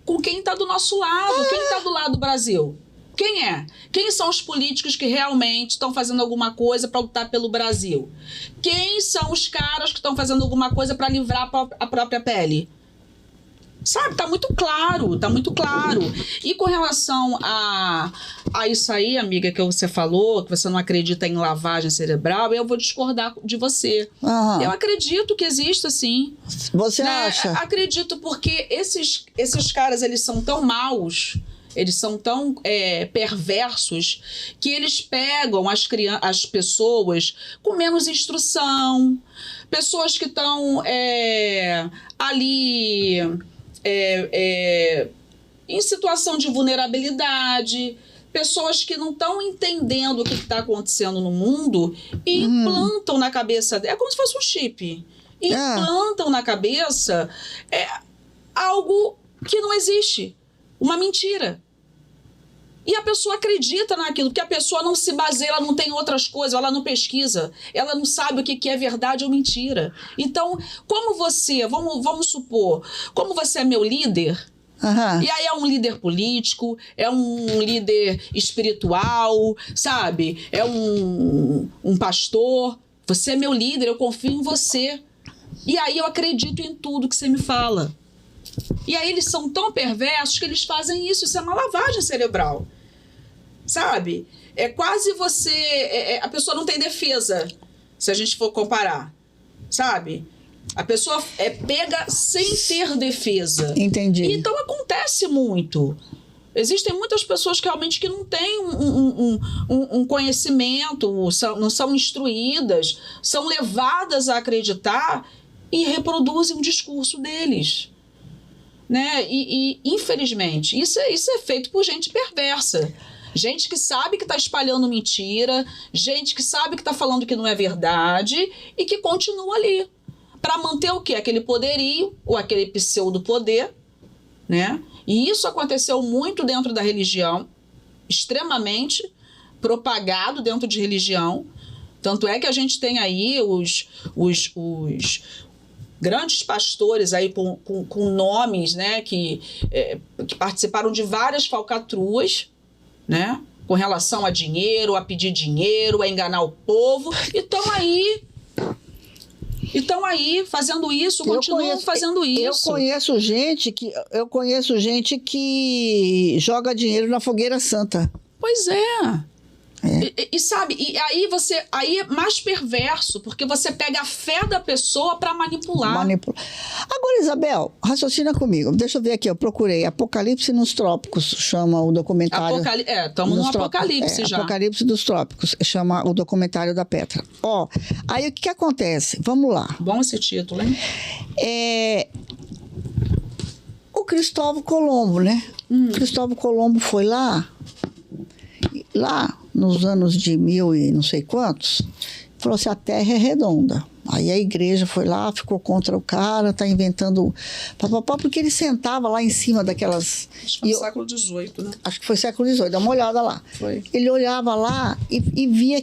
com quem está do nosso lado, quem está do lado do Brasil. Quem é? Quem são os políticos que realmente estão fazendo alguma coisa para lutar pelo Brasil? Quem são os caras que estão fazendo alguma coisa para livrar a própria pele? Sabe, tá muito claro, tá muito claro. E com relação a isso aí, amiga, que você falou, que você não acredita em lavagem cerebral, eu vou discordar de você. Eu acredito que exista, sim. Você acha? Acredito porque esses caras, eles são tão maus, eles são tão perversos, que eles pegam as pessoas com menos instrução, pessoas que estão ali em situação de vulnerabilidade, pessoas que não estão entendendo o que está acontecendo no mundo e implantam na cabeça... É como se fosse um chip. Implantam na cabeça algo que não existe. Uma mentira. E a pessoa acredita naquilo, porque a pessoa não se baseia, ela não tem outras coisas, ela não pesquisa, ela não sabe o que é verdade ou mentira. Então, como você, vamos supor, como você é meu líder, e aí é um líder político, é um líder espiritual, sabe? É um pastor, você é meu líder, eu confio em você. E aí eu acredito em tudo que você me fala. E aí eles são tão perversos que eles fazem isso. Isso é uma lavagem cerebral, sabe? É quase você... a pessoa não tem defesa, se a gente for comparar, sabe? A pessoa pega sem ter defesa. Entendi. Então acontece muito. Existem muitas pessoas que realmente que não têm um conhecimento, não são instruídas, são levadas a acreditar e reproduzem o discurso deles. Né? E infelizmente, isso é feito por gente perversa. Gente que sabe que está espalhando mentira, gente que sabe que está falando que não é verdade e que continua ali. Para manter o quê? Aquele poderio ou aquele pseudo-poder, né? E isso aconteceu muito dentro da religião, extremamente propagado dentro de religião. Tanto é que a gente tem aí os grandes pastores aí com nomes, né, que participaram de várias falcatruas, né, com relação a dinheiro, a pedir dinheiro, a enganar o povo, e estão aí fazendo isso, continuam fazendo isso. Eu conheço gente que joga dinheiro na fogueira santa. Pois é. E sabe, aí é mais perverso, porque você pega a fé da pessoa para manipular. Agora, Isabel, raciocina comigo. Deixa eu ver aqui, eu procurei Apocalipse nos Trópicos, chama o documentário. Estamos no Apocalipse já. Apocalipse dos Trópicos, chama o documentário da Petra. Aí o que acontece? Vamos lá. Bom esse título, hein? O Cristóvão Colombo, né? Cristóvão Colombo foi lá nos anos de 1000 e não sei quantos, falou assim, a Terra é redonda. Aí a igreja foi lá, ficou contra o cara, tá inventando papapá, porque ele sentava lá em cima daquelas... Acho que foi século XVIII, né? Acho que foi século XVIII, dá uma olhada lá. Foi. Ele olhava lá e via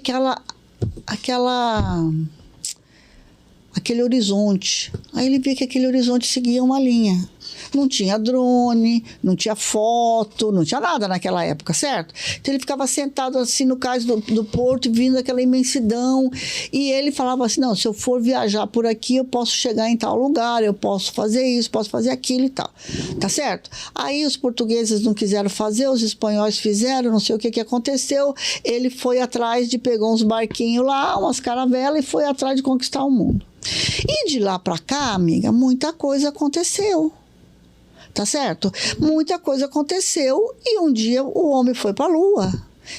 aquele horizonte. Aí ele via que aquele horizonte seguia uma linha. Não tinha drone, não tinha foto, não tinha nada naquela época, certo? Então ele ficava sentado assim no cais do porto, vindo aquela imensidão, e ele falava assim, não, se eu for viajar por aqui, eu posso chegar em tal lugar, eu posso fazer isso, posso fazer aquilo e tal, tá certo? Aí os portugueses não quiseram fazer, os espanhóis fizeram, não sei o que aconteceu, ele foi atrás pegou uns barquinhos lá, umas caravelas, e foi atrás de conquistar o mundo. E de lá para cá, amiga, muita coisa aconteceu. Tá certo? Muita coisa aconteceu e um dia o homem foi para a Lua.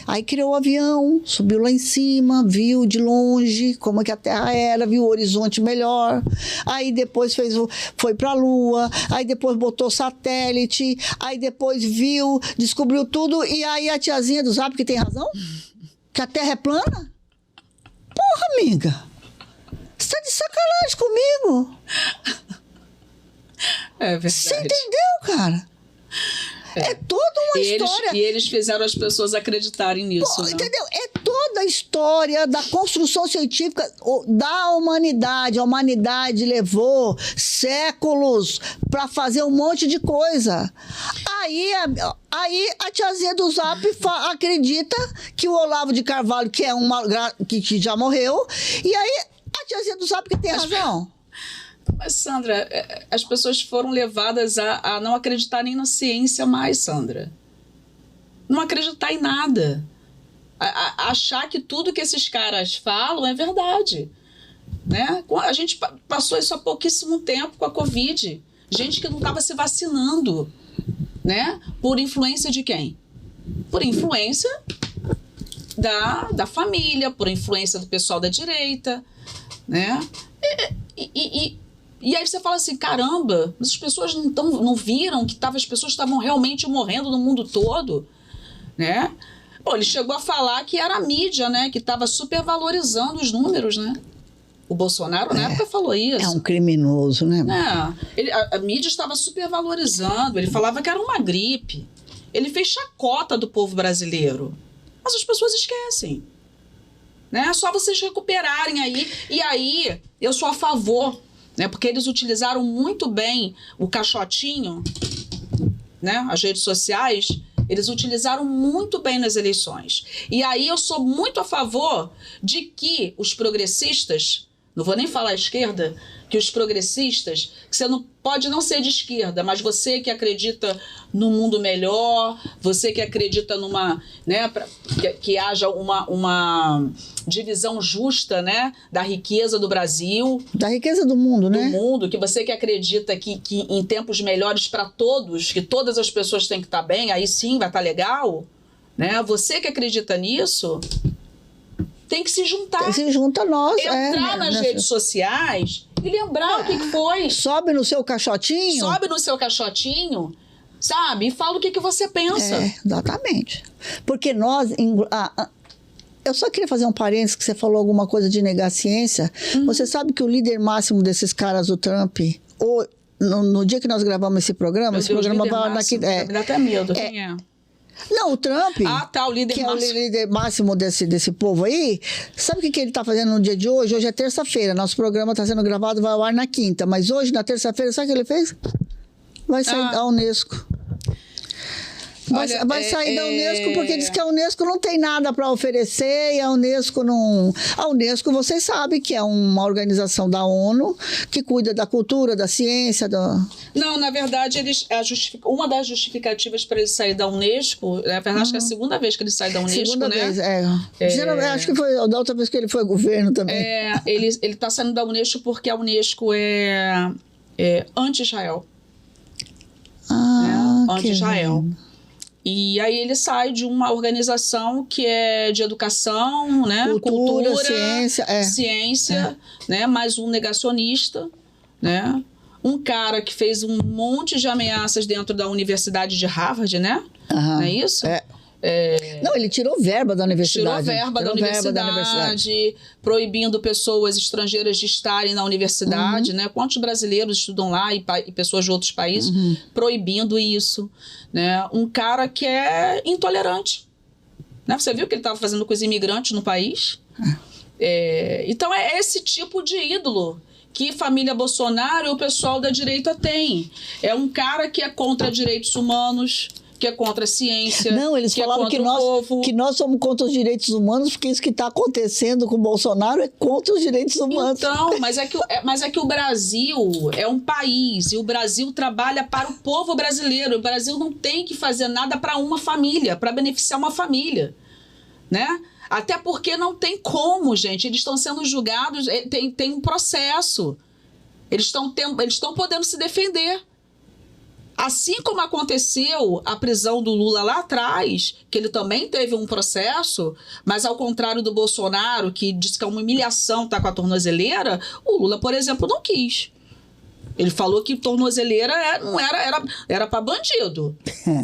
Aí criou o avião, subiu lá em cima, viu de longe como é que a Terra era, viu o horizonte melhor. Aí depois foi para a Lua, aí depois botou satélite, aí depois descobriu tudo. E aí a tiazinha do Zap, que tem razão? Que a Terra é plana? Porra, amiga! Você tá de sacanagem comigo? É verdade. Você entendeu, cara? É toda uma história. E eles fizeram as pessoas acreditarem nisso. Pô, né? entendeu? É toda a história da construção científica da humanidade. A humanidade levou séculos para fazer um monte de coisa. Aí a tiazinha do Zap acredita que o Olavo de Carvalho, que é que já morreu, e aí a tiazinha do Zap que tem razão. Mas, Sandra, as pessoas foram levadas a não acreditar nem na ciência mais, Sandra. Não acreditar em nada. A achar que tudo que esses caras falam é verdade. Né? A gente passou isso há pouquíssimo tempo com a Covid. Gente que não estava se vacinando. Né? Por influência de quem? Por influência da família, por influência do pessoal da direita. Né? E aí você fala assim, caramba, mas as pessoas não viram que as pessoas estavam realmente morrendo no mundo todo, né? Pô, ele chegou a falar que era a mídia, né? Que estava supervalorizando os números, né? O Bolsonaro, na época, falou isso. É um criminoso, né? A mídia estava supervalorizando, ele falava que era uma gripe. Ele fez chacota do povo brasileiro. Mas as pessoas esquecem. Né? É só vocês recuperarem aí. E aí, eu sou a favor... Né, porque eles utilizaram muito bem o caixotinho, né, as redes sociais, eles utilizaram muito bem nas eleições. E aí eu sou muito a favor de que os progressistas, não vou nem falar à esquerda, que os progressistas, que você não pode não ser de esquerda, mas você que acredita num mundo melhor, você que acredita numa, né, que haja uma divisão justa, né, da riqueza do Brasil. Da riqueza do mundo, né? Do mundo, que você que acredita que em tempos melhores para todos, que todas as pessoas têm que estar bem, aí sim vai estar legal, né? Você que acredita nisso, tem que se juntar. Se junta a nós. Entrar nas redes sociais e lembrar o que foi. Sobe no seu caixotinho. Sobe no seu caixotinho, sabe? E fala o que você pensa. Exatamente. Porque nós... eu só queria fazer um parênteses, que você falou alguma coisa de negar a ciência. Você sabe que o líder máximo desses caras, o Trump, no dia que nós gravamos esse programa, esse programa vai daqui... Me dá até medo, quem é? Não, o Trump, o líder que máximo. É o líder máximo desse povo aí, sabe o que ele está fazendo no dia de hoje? Hoje é terça-feira, nosso programa está sendo gravado, vai ao ar na quinta, mas hoje, na terça-feira, sabe o que ele fez? Vai sair da Unesco. Vai sair da Unesco porque diz que a Unesco não tem nada para oferecer e a Unesco não... A Unesco, vocês sabem que é uma organização da ONU que cuida da cultura, da ciência, Não, na verdade, uma das justificativas para ele sair da Unesco, na verdade, acho que é a segunda vez que ele sai da Unesco, segunda né? vez, acho que foi da outra vez que ele foi governo também. Ele está saindo da Unesco porque a Unesco é anti-Israel. Anti-Israel. E aí ele sai de uma organização que é de educação, né? Cultura, ciência, né? Mais um negacionista, né? Um cara que fez um monte de ameaças dentro da Universidade de Harvard, né? Não é isso? Não, ele tirou verba da universidade. Tirou verba da universidade, proibindo pessoas estrangeiras de estarem na universidade, né? Quantos brasileiros estudam lá e pessoas de outros países, proibindo isso, né? Um cara que é intolerante, né? Você viu o que ele estava fazendo com os imigrantes no país? Então é esse tipo de ídolo que família Bolsonaro e o pessoal da direita tem. É um cara que é contra direitos humanos, que é contra a ciência. Não, eles falaram que nós somos contra os direitos humanos, porque isso que está acontecendo com o Bolsonaro é contra os direitos humanos. Então, mas é que o Brasil é um país, e o Brasil trabalha para o povo brasileiro. O Brasil não tem que fazer nada para uma família, para beneficiar uma família, né? Até porque não tem como, gente. Eles estão sendo julgados, tem um processo. Eles estão podendo se defender. Assim como aconteceu a prisão do Lula lá atrás, que ele também teve um processo, mas ao contrário do Bolsonaro, que disse que é uma humilhação estar com a tornozeleira, o Lula, por exemplo, não quis. Ele falou que tornozeleira era para bandido.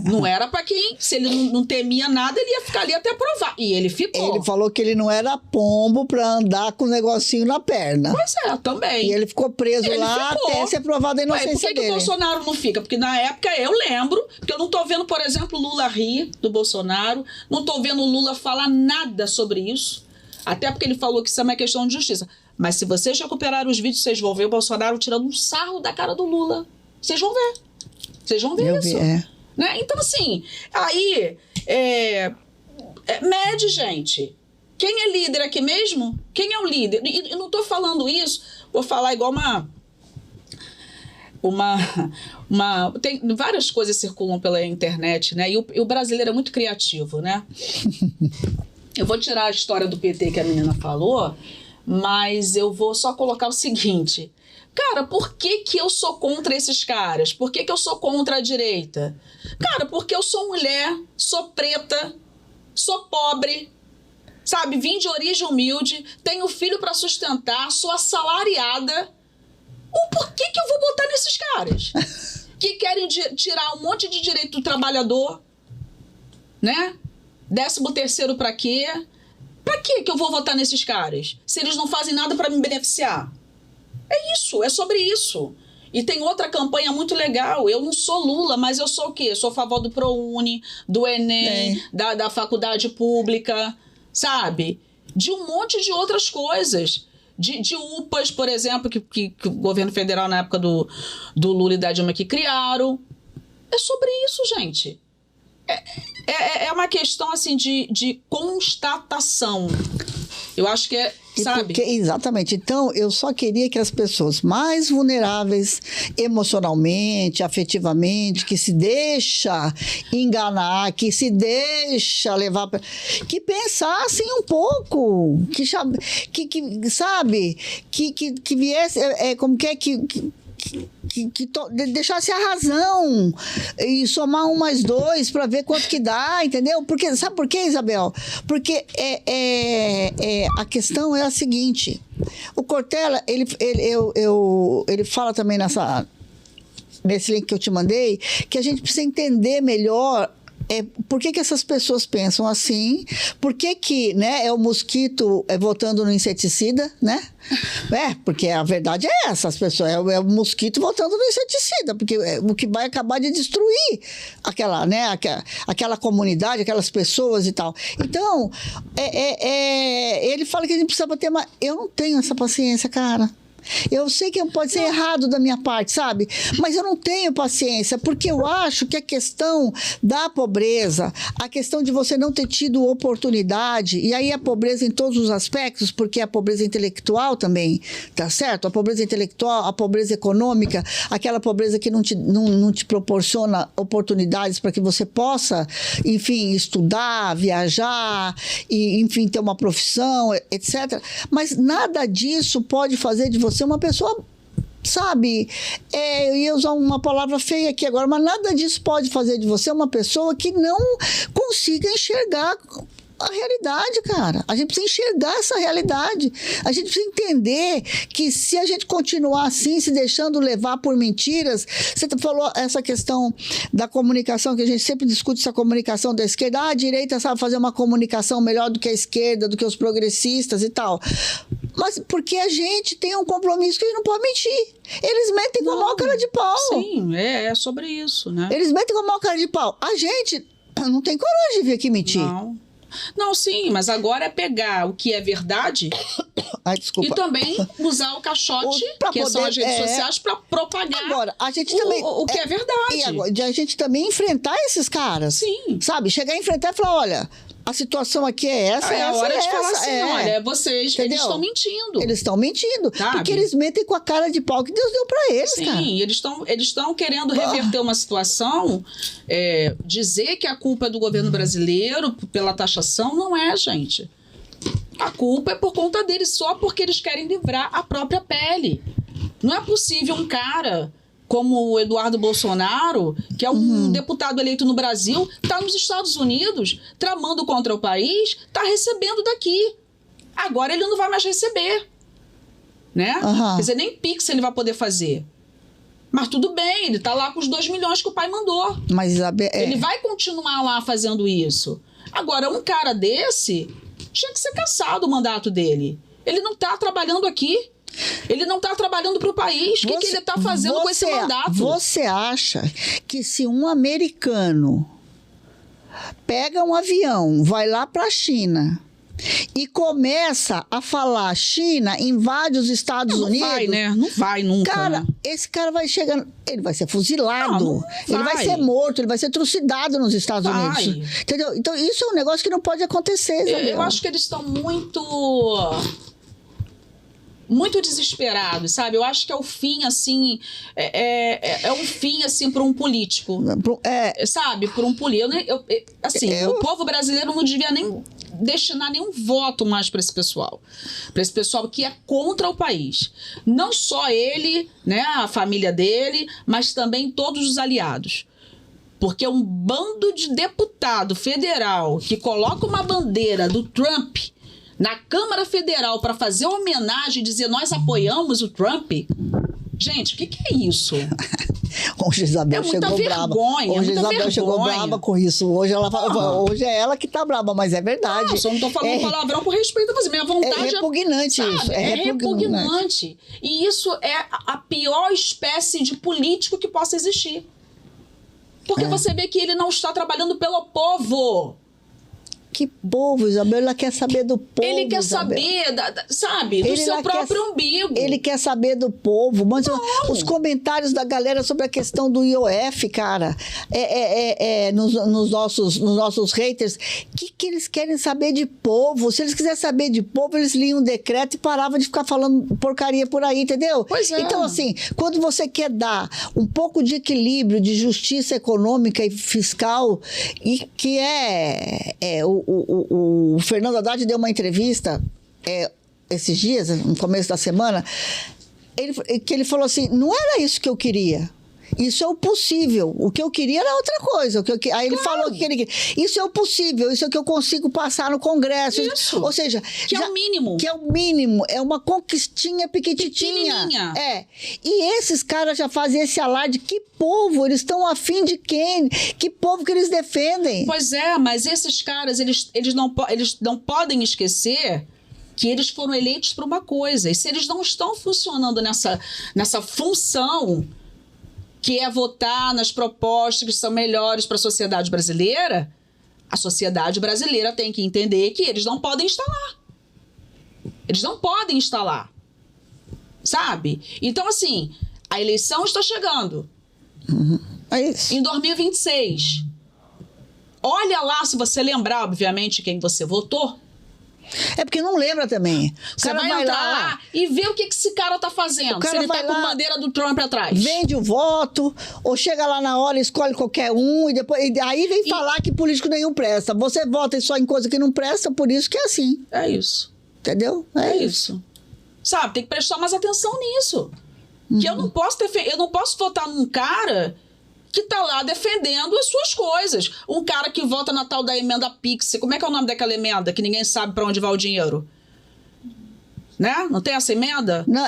Não era para quem, se ele não temia nada, ele ia ficar ali até provar. E ele ficou. Ele falou que ele não era pombo para andar com um negocinho na perna. Pois é, também. E ele ficou preso lá até ser provado a inocência dele. Por que o Bolsonaro não fica? Porque na época, eu lembro, porque eu não tô vendo, por exemplo, Lula rir do Bolsonaro, não tô vendo o Lula falar nada sobre isso, até porque ele falou que isso é uma questão de justiça. Mas se vocês recuperarem os vídeos, vocês vão ver o Bolsonaro tirando um sarro da cara do Lula. Vocês vão ver. Vocês vão ver isso. Né? Então, assim, aí... mede, gente. Quem é líder aqui mesmo? Quem é o líder? E não tô falando isso, vou falar igual tem várias coisas circulam pela internet, né? E o brasileiro é muito criativo, né? Eu vou tirar a história do PT que a menina falou, mas eu vou só colocar o seguinte. Cara, por que eu sou contra esses caras? Por que eu sou contra a direita? Cara, porque eu sou mulher, sou preta, sou pobre, sabe? Vim de origem humilde, tenho filho para sustentar, sou assalariada. Por que eu vou botar nesses caras? Que querem tirar um monte de direito do trabalhador, né? 13º para quê? Pra que eu vou votar nesses caras? Se eles não fazem nada para me beneficiar. É isso, é sobre isso. E tem outra campanha muito legal. Eu não sou Lula, mas eu sou o quê? Eu sou a favor do ProUni, do Enem, da faculdade pública, sabe? De um monte de outras coisas. De UPAs, por exemplo, que o governo federal, na época do Lula e da Dilma, que criaram. É sobre isso, gente. É uma questão, assim, de constatação. Eu acho que sabe? Exatamente. Então, eu só queria que as pessoas mais vulneráveis emocionalmente, afetivamente, que se deixa enganar, que se deixa levar... que pensassem um pouco, que sabe? Que viesse... como que é que deixasse a razão e somar 1 mais 2 para ver quanto que dá, entendeu? Porque, sabe por quê, Isabel? Porque a questão é a seguinte: o Cortella, ele fala também nesse link que eu te mandei, que a gente precisa entender melhor por que essas pessoas pensam assim, por que né, é o mosquito votando no inseticida, né? Porque a verdade é essa, as pessoas, é o mosquito votando no inseticida, porque é o que vai acabar de destruir aquela comunidade, aquelas pessoas e tal. Então, ele fala que a gente precisa ter mais... Eu não tenho essa paciência, cara. Eu sei que pode ser errado da minha parte, sabe? Mas eu não tenho paciência, porque eu acho que a questão da pobreza, a questão de você não ter tido oportunidade, e aí a pobreza em todos os aspectos, porque a pobreza intelectual também, tá certo? A pobreza intelectual, a pobreza econômica, aquela pobreza que não te proporciona oportunidades para que você possa, enfim, estudar, viajar, e, enfim, ter uma profissão, etc. Mas nada disso pode fazer de você uma pessoa, sabe, eu ia usar uma palavra feia aqui agora, mas nada disso pode fazer de você uma pessoa que não consiga enxergar a realidade, cara. A gente precisa enxergar essa realidade. A gente precisa entender que se a gente continuar assim, se deixando levar por mentiras... Você falou essa questão da comunicação, que a gente sempre discute essa comunicação da esquerda. A direita sabe fazer uma comunicação melhor do que a esquerda, do que os progressistas e tal. Mas porque a gente tem um compromisso que a gente não pode mentir. Eles mentem com a maior cara de pau. Sim, é sobre isso, né? Eles mentem com a maior cara de pau. A gente não tem coragem de vir aqui mentir. Não. Não, sim, mas agora é pegar o que é verdade Ai, desculpa. e também usar o caixote, que são as redes sociais, para propagar agora, a gente também, o que é verdade. E agora, de a gente também enfrentar esses caras. Sim. Sabe? Chegar a enfrentar e falar, olha, a situação aqui é essa, é essa, hora de falar essa. assim, olha, vocês, eles estão mentindo. Eles estão mentindo. Sabe? Porque eles mentem com a cara de pau que Deus deu pra eles, cara. Sim, eles estão querendo reverter uma situação, dizer que a culpa é do governo brasileiro pela taxação, não é, gente. A culpa é por conta deles, só porque eles querem livrar a própria pele. Não é possível um cara como o Eduardo Bolsonaro, que é um deputado eleito no Brasil, está nos Estados Unidos, tramando contra o país, está recebendo daqui. Agora ele não vai mais receber. Né? Quer dizer, nem Pix ele vai poder fazer. Mas tudo bem, ele está lá com os 2 milhões que o pai mandou. Mas, ele vai continuar lá fazendo isso. Agora, um cara desse tinha que ser cassado o mandato dele. Ele não está trabalhando aqui. Ele não está trabalhando para o país. O que ele está fazendo com esse mandato? Você acha que se um americano pega um avião, vai lá para a China e começa a falar China, invade os Estados Unidos... Não vai, né? Não vai nunca. Cara, né? Esse cara vai chegar... Ele vai ser fuzilado. Não ele vai ser morto, ele vai ser trucidado nos Estados Vai. Unidos. Entendeu? Então, isso é um negócio que não pode acontecer, Isabel. Eu acho que eles estão muito desesperados, sabe? Eu acho que é o fim, assim... É um fim, assim, para um político. Sabe? Por um político. O povo brasileiro não devia nem destinar nenhum voto mais para esse pessoal. Para esse pessoal que é contra o país. Não só ele, né? A família dele, mas também todos os aliados. Porque um bando de deputado federal que coloca uma bandeira do Trump na Câmara Federal para fazer uma homenagem e dizer nós apoiamos o Trump. Gente, o que é isso? Hoje Isabel chegou brava. Hoje Isabel chegou brava com isso. Hoje é ela que tá brava, mas é verdade. Não, só não tô falando palavrão por respeito a você. Minha vontade é repugnante isso. É repugnante. E isso é a pior espécie de político que possa existir. Porque você vê que ele não está trabalhando pelo povo. Que povo, Isabel? Ela quer saber do povo. Ele quer Isabel. saber, do seu próprio umbigo. Ele quer saber do povo. Mas os comentários da galera sobre a questão do IOF, cara, nos nossos haters, que eles querem saber de povo? Se eles quiserem saber de povo, eles liam um decreto e paravam de ficar falando porcaria por aí, entendeu? Pois é. Então, assim, quando você quer dar um pouco de equilíbrio, de justiça econômica e fiscal, e que o Fernando Haddad deu uma entrevista esses dias, no começo da semana, que ele falou assim, não era isso que eu queria. Isso é o possível. O que eu queria era outra coisa. Aí ele falou que ele queria. Isso é o possível. Isso é o que eu consigo passar no Congresso. Isso. Ou seja... Que é o mínimo. Que é o mínimo. É uma conquistinha pequititinha. E esses caras já fazem esse alarde. Que povo? Eles estão afim de quem? Que povo que eles defendem? Pois é, mas esses caras, eles não podem esquecer que eles foram eleitos por uma coisa. E se eles não estão funcionando nessa função... que é votar nas propostas que são melhores para a sociedade brasileira, a sociedade brasileira tem que entender que eles não podem estar lá. Eles não podem estar lá. Sabe? Então, assim, a eleição está chegando. É isso. Em 2026. Olha lá, se você lembrar, obviamente, quem você votou. É porque não lembra também. Você vai entrar lá e ver o que esse cara tá fazendo. Se ele tá com bandeira do Trump atrás. Vende o voto, ou chega lá na hora, escolhe qualquer um, e aí vem falar que político nenhum presta. Você vota só em coisa que não presta, por isso que é assim. É isso. Entendeu? É isso. Sabe, tem que prestar mais atenção nisso. Que eu não posso votar num cara que tá lá defendendo as suas coisas. Um cara que vota na tal da emenda Pix. Como é que é o nome daquela emenda que ninguém sabe para onde vai o dinheiro? Né? Não tem essa emenda? Não,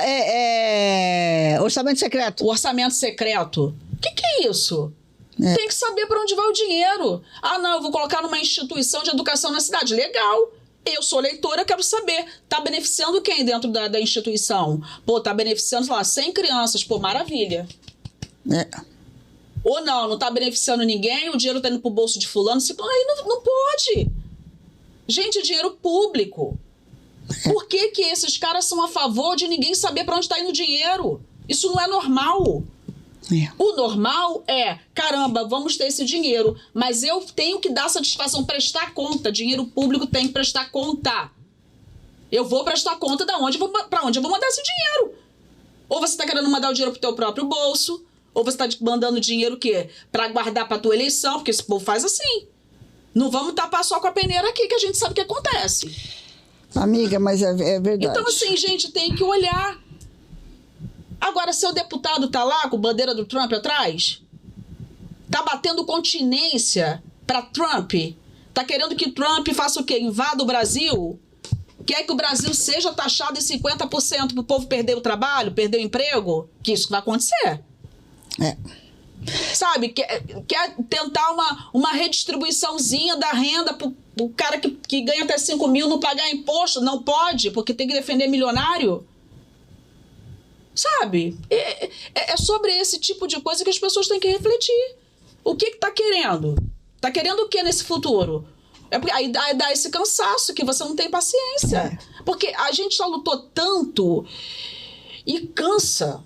orçamento secreto. O orçamento secreto. O que é isso? Tem que saber para onde vai o dinheiro. Ah, não, eu vou colocar numa instituição de educação na cidade. Legal. Eu sou leitora, quero saber. Tá beneficiando quem dentro da instituição? Pô, tá beneficiando, sei lá, 100 crianças. Pô, maravilha. Ou não tá beneficiando ninguém, o dinheiro tá indo pro bolso de fulano, aí não pode. Gente, dinheiro público. Por que que esses caras são a favor de ninguém saber para onde está indo o dinheiro? Isso não é normal. O normal é, caramba, vamos ter esse dinheiro, mas eu tenho que dar satisfação, prestar conta. Dinheiro público tem que prestar conta. Eu vou prestar conta para onde eu vou mandar esse dinheiro. Ou você está querendo mandar o dinheiro pro teu próprio bolso, ou você está mandando dinheiro o quê? Para guardar para tua eleição, porque esse povo faz assim. Não vamos tapar só com a peneira aqui, que a gente sabe o que acontece. Amiga, mas é verdade. Então, assim, gente, tem que olhar. Agora, seu deputado tá lá com a bandeira do Trump atrás? Tá batendo continência para Trump? Tá querendo que Trump faça o quê? Invada o Brasil? Quer que o Brasil seja taxado em 50% para o povo perder o trabalho, perder o emprego? Que isso vai acontecer. Sabe? Quer tentar uma redistribuiçãozinha da renda para o cara que ganha até 5 mil não pagar imposto? Não pode, porque tem que defender milionário. Sabe? É sobre esse tipo de coisa que as pessoas têm que refletir. O que tá querendo? Tá querendo o que nesse futuro? É porque aí dá esse cansaço que você não tem paciência. Porque a gente já lutou tanto e cansa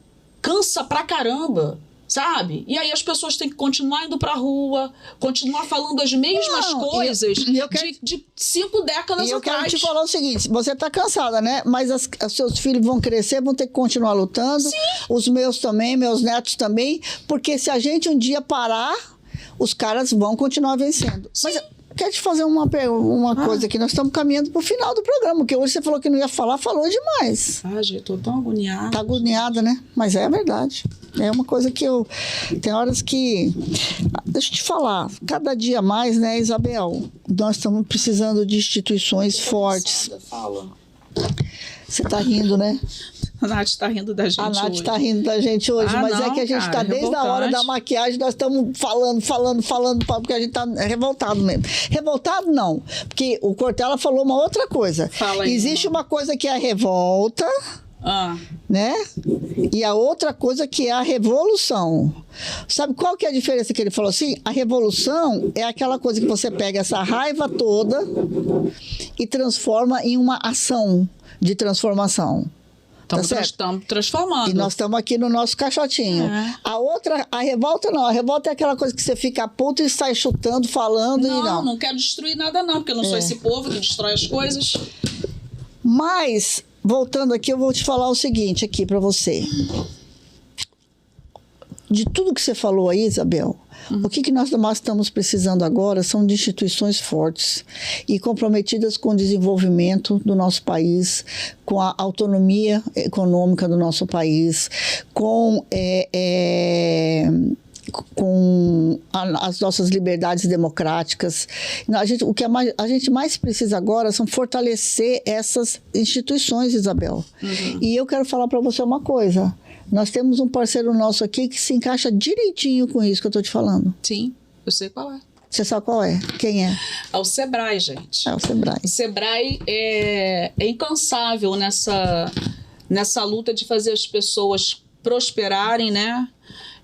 pra caramba, sabe? E aí as pessoas têm que continuar indo pra rua, continuar falando as mesmas coisas de 5 décadas atrás. E eu quero te falar o seguinte, você tá cansada, né? Mas os seus filhos vão crescer, vão ter que continuar lutando. Sim. Os meus também, meus netos também. Porque se a gente um dia parar, os caras vão continuar vencendo. Sim. Mas quero te fazer uma coisa aqui. Nós estamos caminhando para o final do programa, porque hoje você falou que não ia falar, falou demais. Gente, eu tô tão agoniada. Tá agoniada, né? Mas é verdade. É uma coisa que tem horas que... Deixa eu te falar. Cada dia mais, né, Isabel? Nós estamos precisando de instituições fortes. Fala. Você tá rindo, né? A Nath tá rindo da gente hoje. A Nath tá rindo da gente hoje, mas não, é que a gente tá desde a hora da maquiagem, nós estamos falando, porque a gente tá revoltado mesmo. Revoltado não, porque o Cortella falou uma outra coisa. Fala aí, existe uma coisa que é a revolta, né? E a outra coisa que é a revolução. Sabe qual que é a diferença que ele falou assim? A revolução é aquela coisa que você pega essa raiva toda e transforma em uma ação de transformação. Estamos transformando. E nós estamos aqui no nosso caixotinho. A revolta não. A revolta é aquela coisa que você fica puto e sai chutando, falando. Não quero destruir nada não, porque eu não sou esse povo que destrói as coisas. Mas, voltando aqui, eu vou te falar o seguinte aqui para você. De tudo que você falou aí, Isabel, o que nós estamos precisando agora são de instituições fortes e comprometidas com o desenvolvimento do nosso país, com a autonomia econômica do nosso país, com as nossas liberdades democráticas. O que a gente mais precisa agora são fortalecer essas instituições, Isabel. E eu quero falar para você uma coisa. Nós temos um parceiro nosso aqui que se encaixa direitinho com isso que eu estou te falando. Sim, eu sei qual é. Você sabe qual é? Quem é? É o Sebrae, gente. É o Sebrae. O Sebrae é incansável nessa luta de fazer as pessoas prosperarem, né?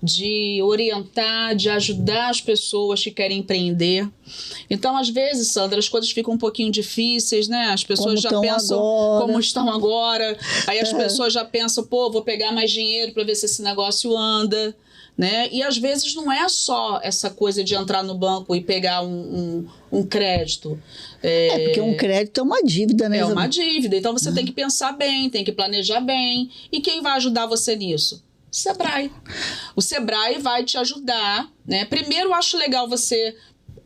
De orientar, de ajudar as pessoas que querem empreender. Então, às vezes, Sandra, as coisas ficam um pouquinho difíceis, né? As pessoas já pensam como estão agora. Aí as pessoas já pensam, vou pegar mais dinheiro para ver se esse negócio anda, né? E às vezes não é só essa coisa de entrar no banco e pegar um crédito. Porque um crédito é uma dívida, né? É uma dívida. Então, você tem que pensar bem, tem que planejar bem. E quem vai ajudar você nisso? Sebrae. O Sebrae vai te ajudar, né? Primeiro, eu acho legal você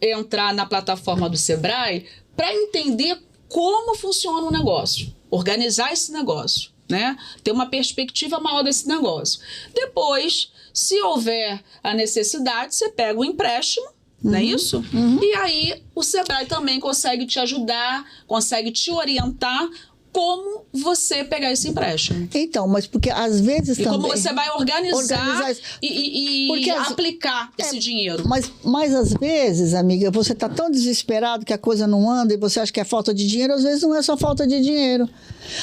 entrar na plataforma do Sebrae para entender como funciona o negócio, organizar esse negócio, né? Ter uma perspectiva maior desse negócio. Depois, se houver a necessidade, você pega o empréstimo, não é isso? E aí, o Sebrae também consegue te ajudar, consegue te orientar como você pegar esse empréstimo. Então, mas porque às vezes também... como você vai organizar e aplicar esse dinheiro. Mas às vezes, amiga, você está tão desesperado que a coisa não anda e você acha que é falta de dinheiro. Às vezes não é só falta de dinheiro.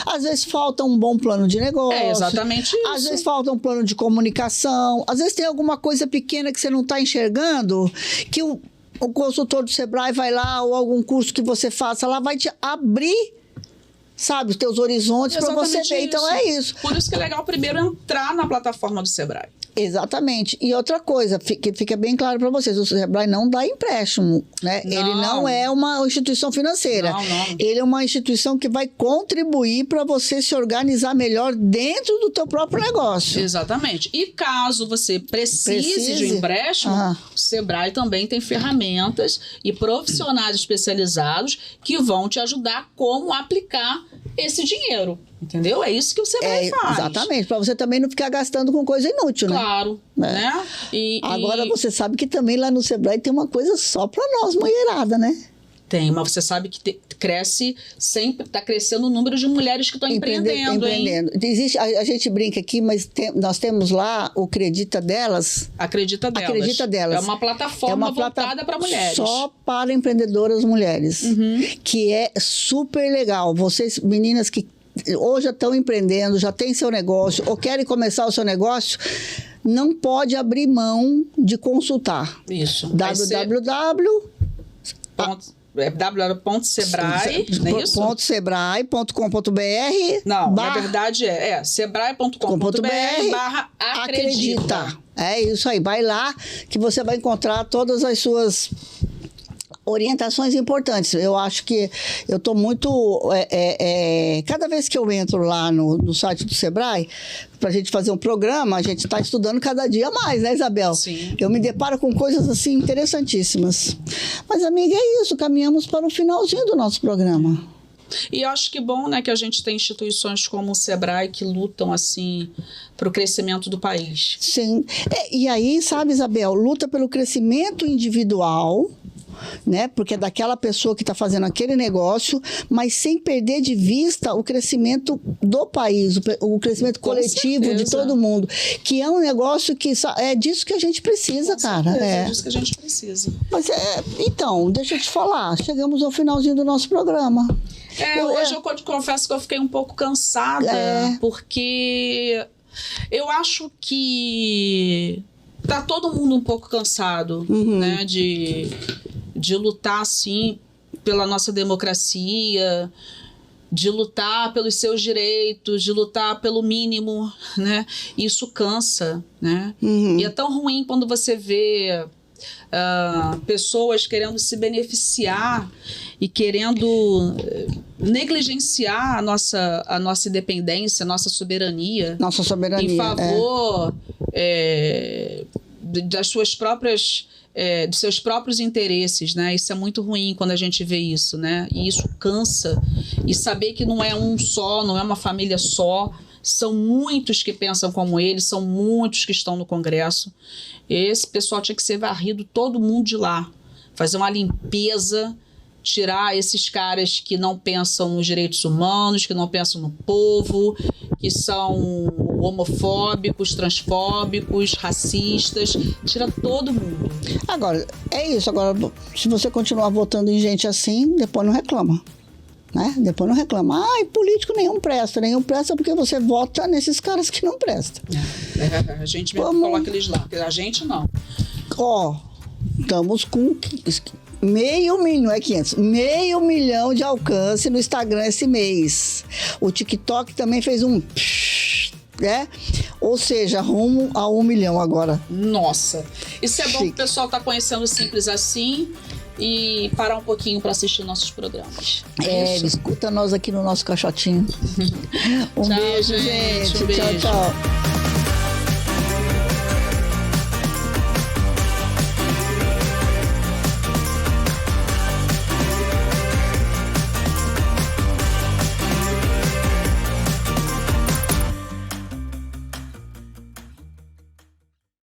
Às vezes falta um bom plano de negócio. É exatamente isso. Às vezes falta um plano de comunicação. Às vezes tem alguma coisa pequena que você não está enxergando que o consultor do Sebrae vai lá, ou algum curso que você faça lá, vai te abrir, sabe, os teus horizontes para você ver. Então, é isso. Por isso que é legal primeiro entrar na plataforma do Sebrae. Exatamente. E outra coisa, que fica bem claro para vocês, o Sebrae não dá empréstimo, né? Não. Ele não é uma instituição financeira. Não. Ele é uma instituição que vai contribuir para você se organizar melhor dentro do teu próprio negócio. Exatamente. E caso você precise de um empréstimo, o Sebrae também tem ferramentas e profissionais especializados que vão te ajudar como aplicar esse dinheiro. Entendeu? É isso que o Sebrae faz. Exatamente, para você também não ficar gastando com coisa inútil, né? Claro, né? Agora você sabe que também lá no Sebrae tem uma coisa só para nós, mulherada, né? Tem, mas você sabe que cresce sempre, está crescendo o número de mulheres que estão empreendendo. Existe, a gente brinca aqui, mas nós temos lá o Acredita Delas. Acredita Delas. É uma plataforma voltada para mulheres. Só para empreendedoras mulheres. Que é super legal. Vocês, meninas que ou já estão empreendendo, já tem seu negócio, ou querem começar o seu negócio, não pode abrir mão de consultar. Isso. www.sebrae, não é isso? .sebrae.com.br. Não, na verdade sebrae.com.br/acredita. É isso aí, vai lá que você vai encontrar todas as suas orientações importantes. Eu acho que eu estou muito... cada vez que eu entro lá no site do Sebrae, para a gente fazer um programa, a gente está estudando cada dia mais, né, Isabel? Sim. Eu me deparo com coisas assim interessantíssimas. Mas, amiga, é isso. Caminhamos para o finalzinho do nosso programa. E eu acho que bom, né, que a gente tem instituições como o Sebrae que lutam, assim, para o crescimento do país. Sim. E aí, sabe, Isabel, luta pelo crescimento individual, né? Porque é daquela pessoa que está fazendo aquele negócio, mas sem perder de vista o crescimento do país, o crescimento coletivo de todo mundo, que é um negócio que é disso que a gente precisa, cara. É disso que a gente precisa. Mas então, deixa eu te falar, chegamos ao finalzinho do nosso programa. Hoje eu confesso que eu fiquei um pouco cansada, porque eu acho que tá todo mundo um pouco cansado, né, de lutar, assim, pela nossa democracia, de lutar pelos seus direitos, de lutar pelo mínimo, né? Isso cansa, né? E é tão ruim quando você vê pessoas querendo se beneficiar e querendo negligenciar a nossa independência, a nossa soberania. Em favor das suas próprias... dos seus próprios interesses, né? Isso é muito ruim quando a gente vê isso, né? E isso cansa. E saber que não é um só, não é uma família só, são muitos que pensam como ele, são muitos que estão no Congresso. Esse pessoal tinha que ser varrido, todo mundo de lá. Fazer uma limpeza, tirar esses caras que não pensam nos direitos humanos, que não pensam no povo, que são homofóbicos, transfóbicos, racistas, tira todo mundo. Agora, é isso. Agora, se você continuar votando em gente assim, depois não reclama. Né? Depois não reclama. Político nenhum presta porque você vota nesses caras que não prestam. A gente mesmo coloca eles lá, a gente não. Estamos com 500 mil, não é 500, 500 mil de alcance no Instagram esse mês. O TikTok também fez né? Ou seja, rumo a 1 milhão agora. Nossa, isso é bom que o pessoal tá conhecendo Simples Assim e parar um pouquinho para assistir nossos programas. Escuta nós aqui no nosso caixotinho. Tchau, beijo, gente. Um beijo. Tchau.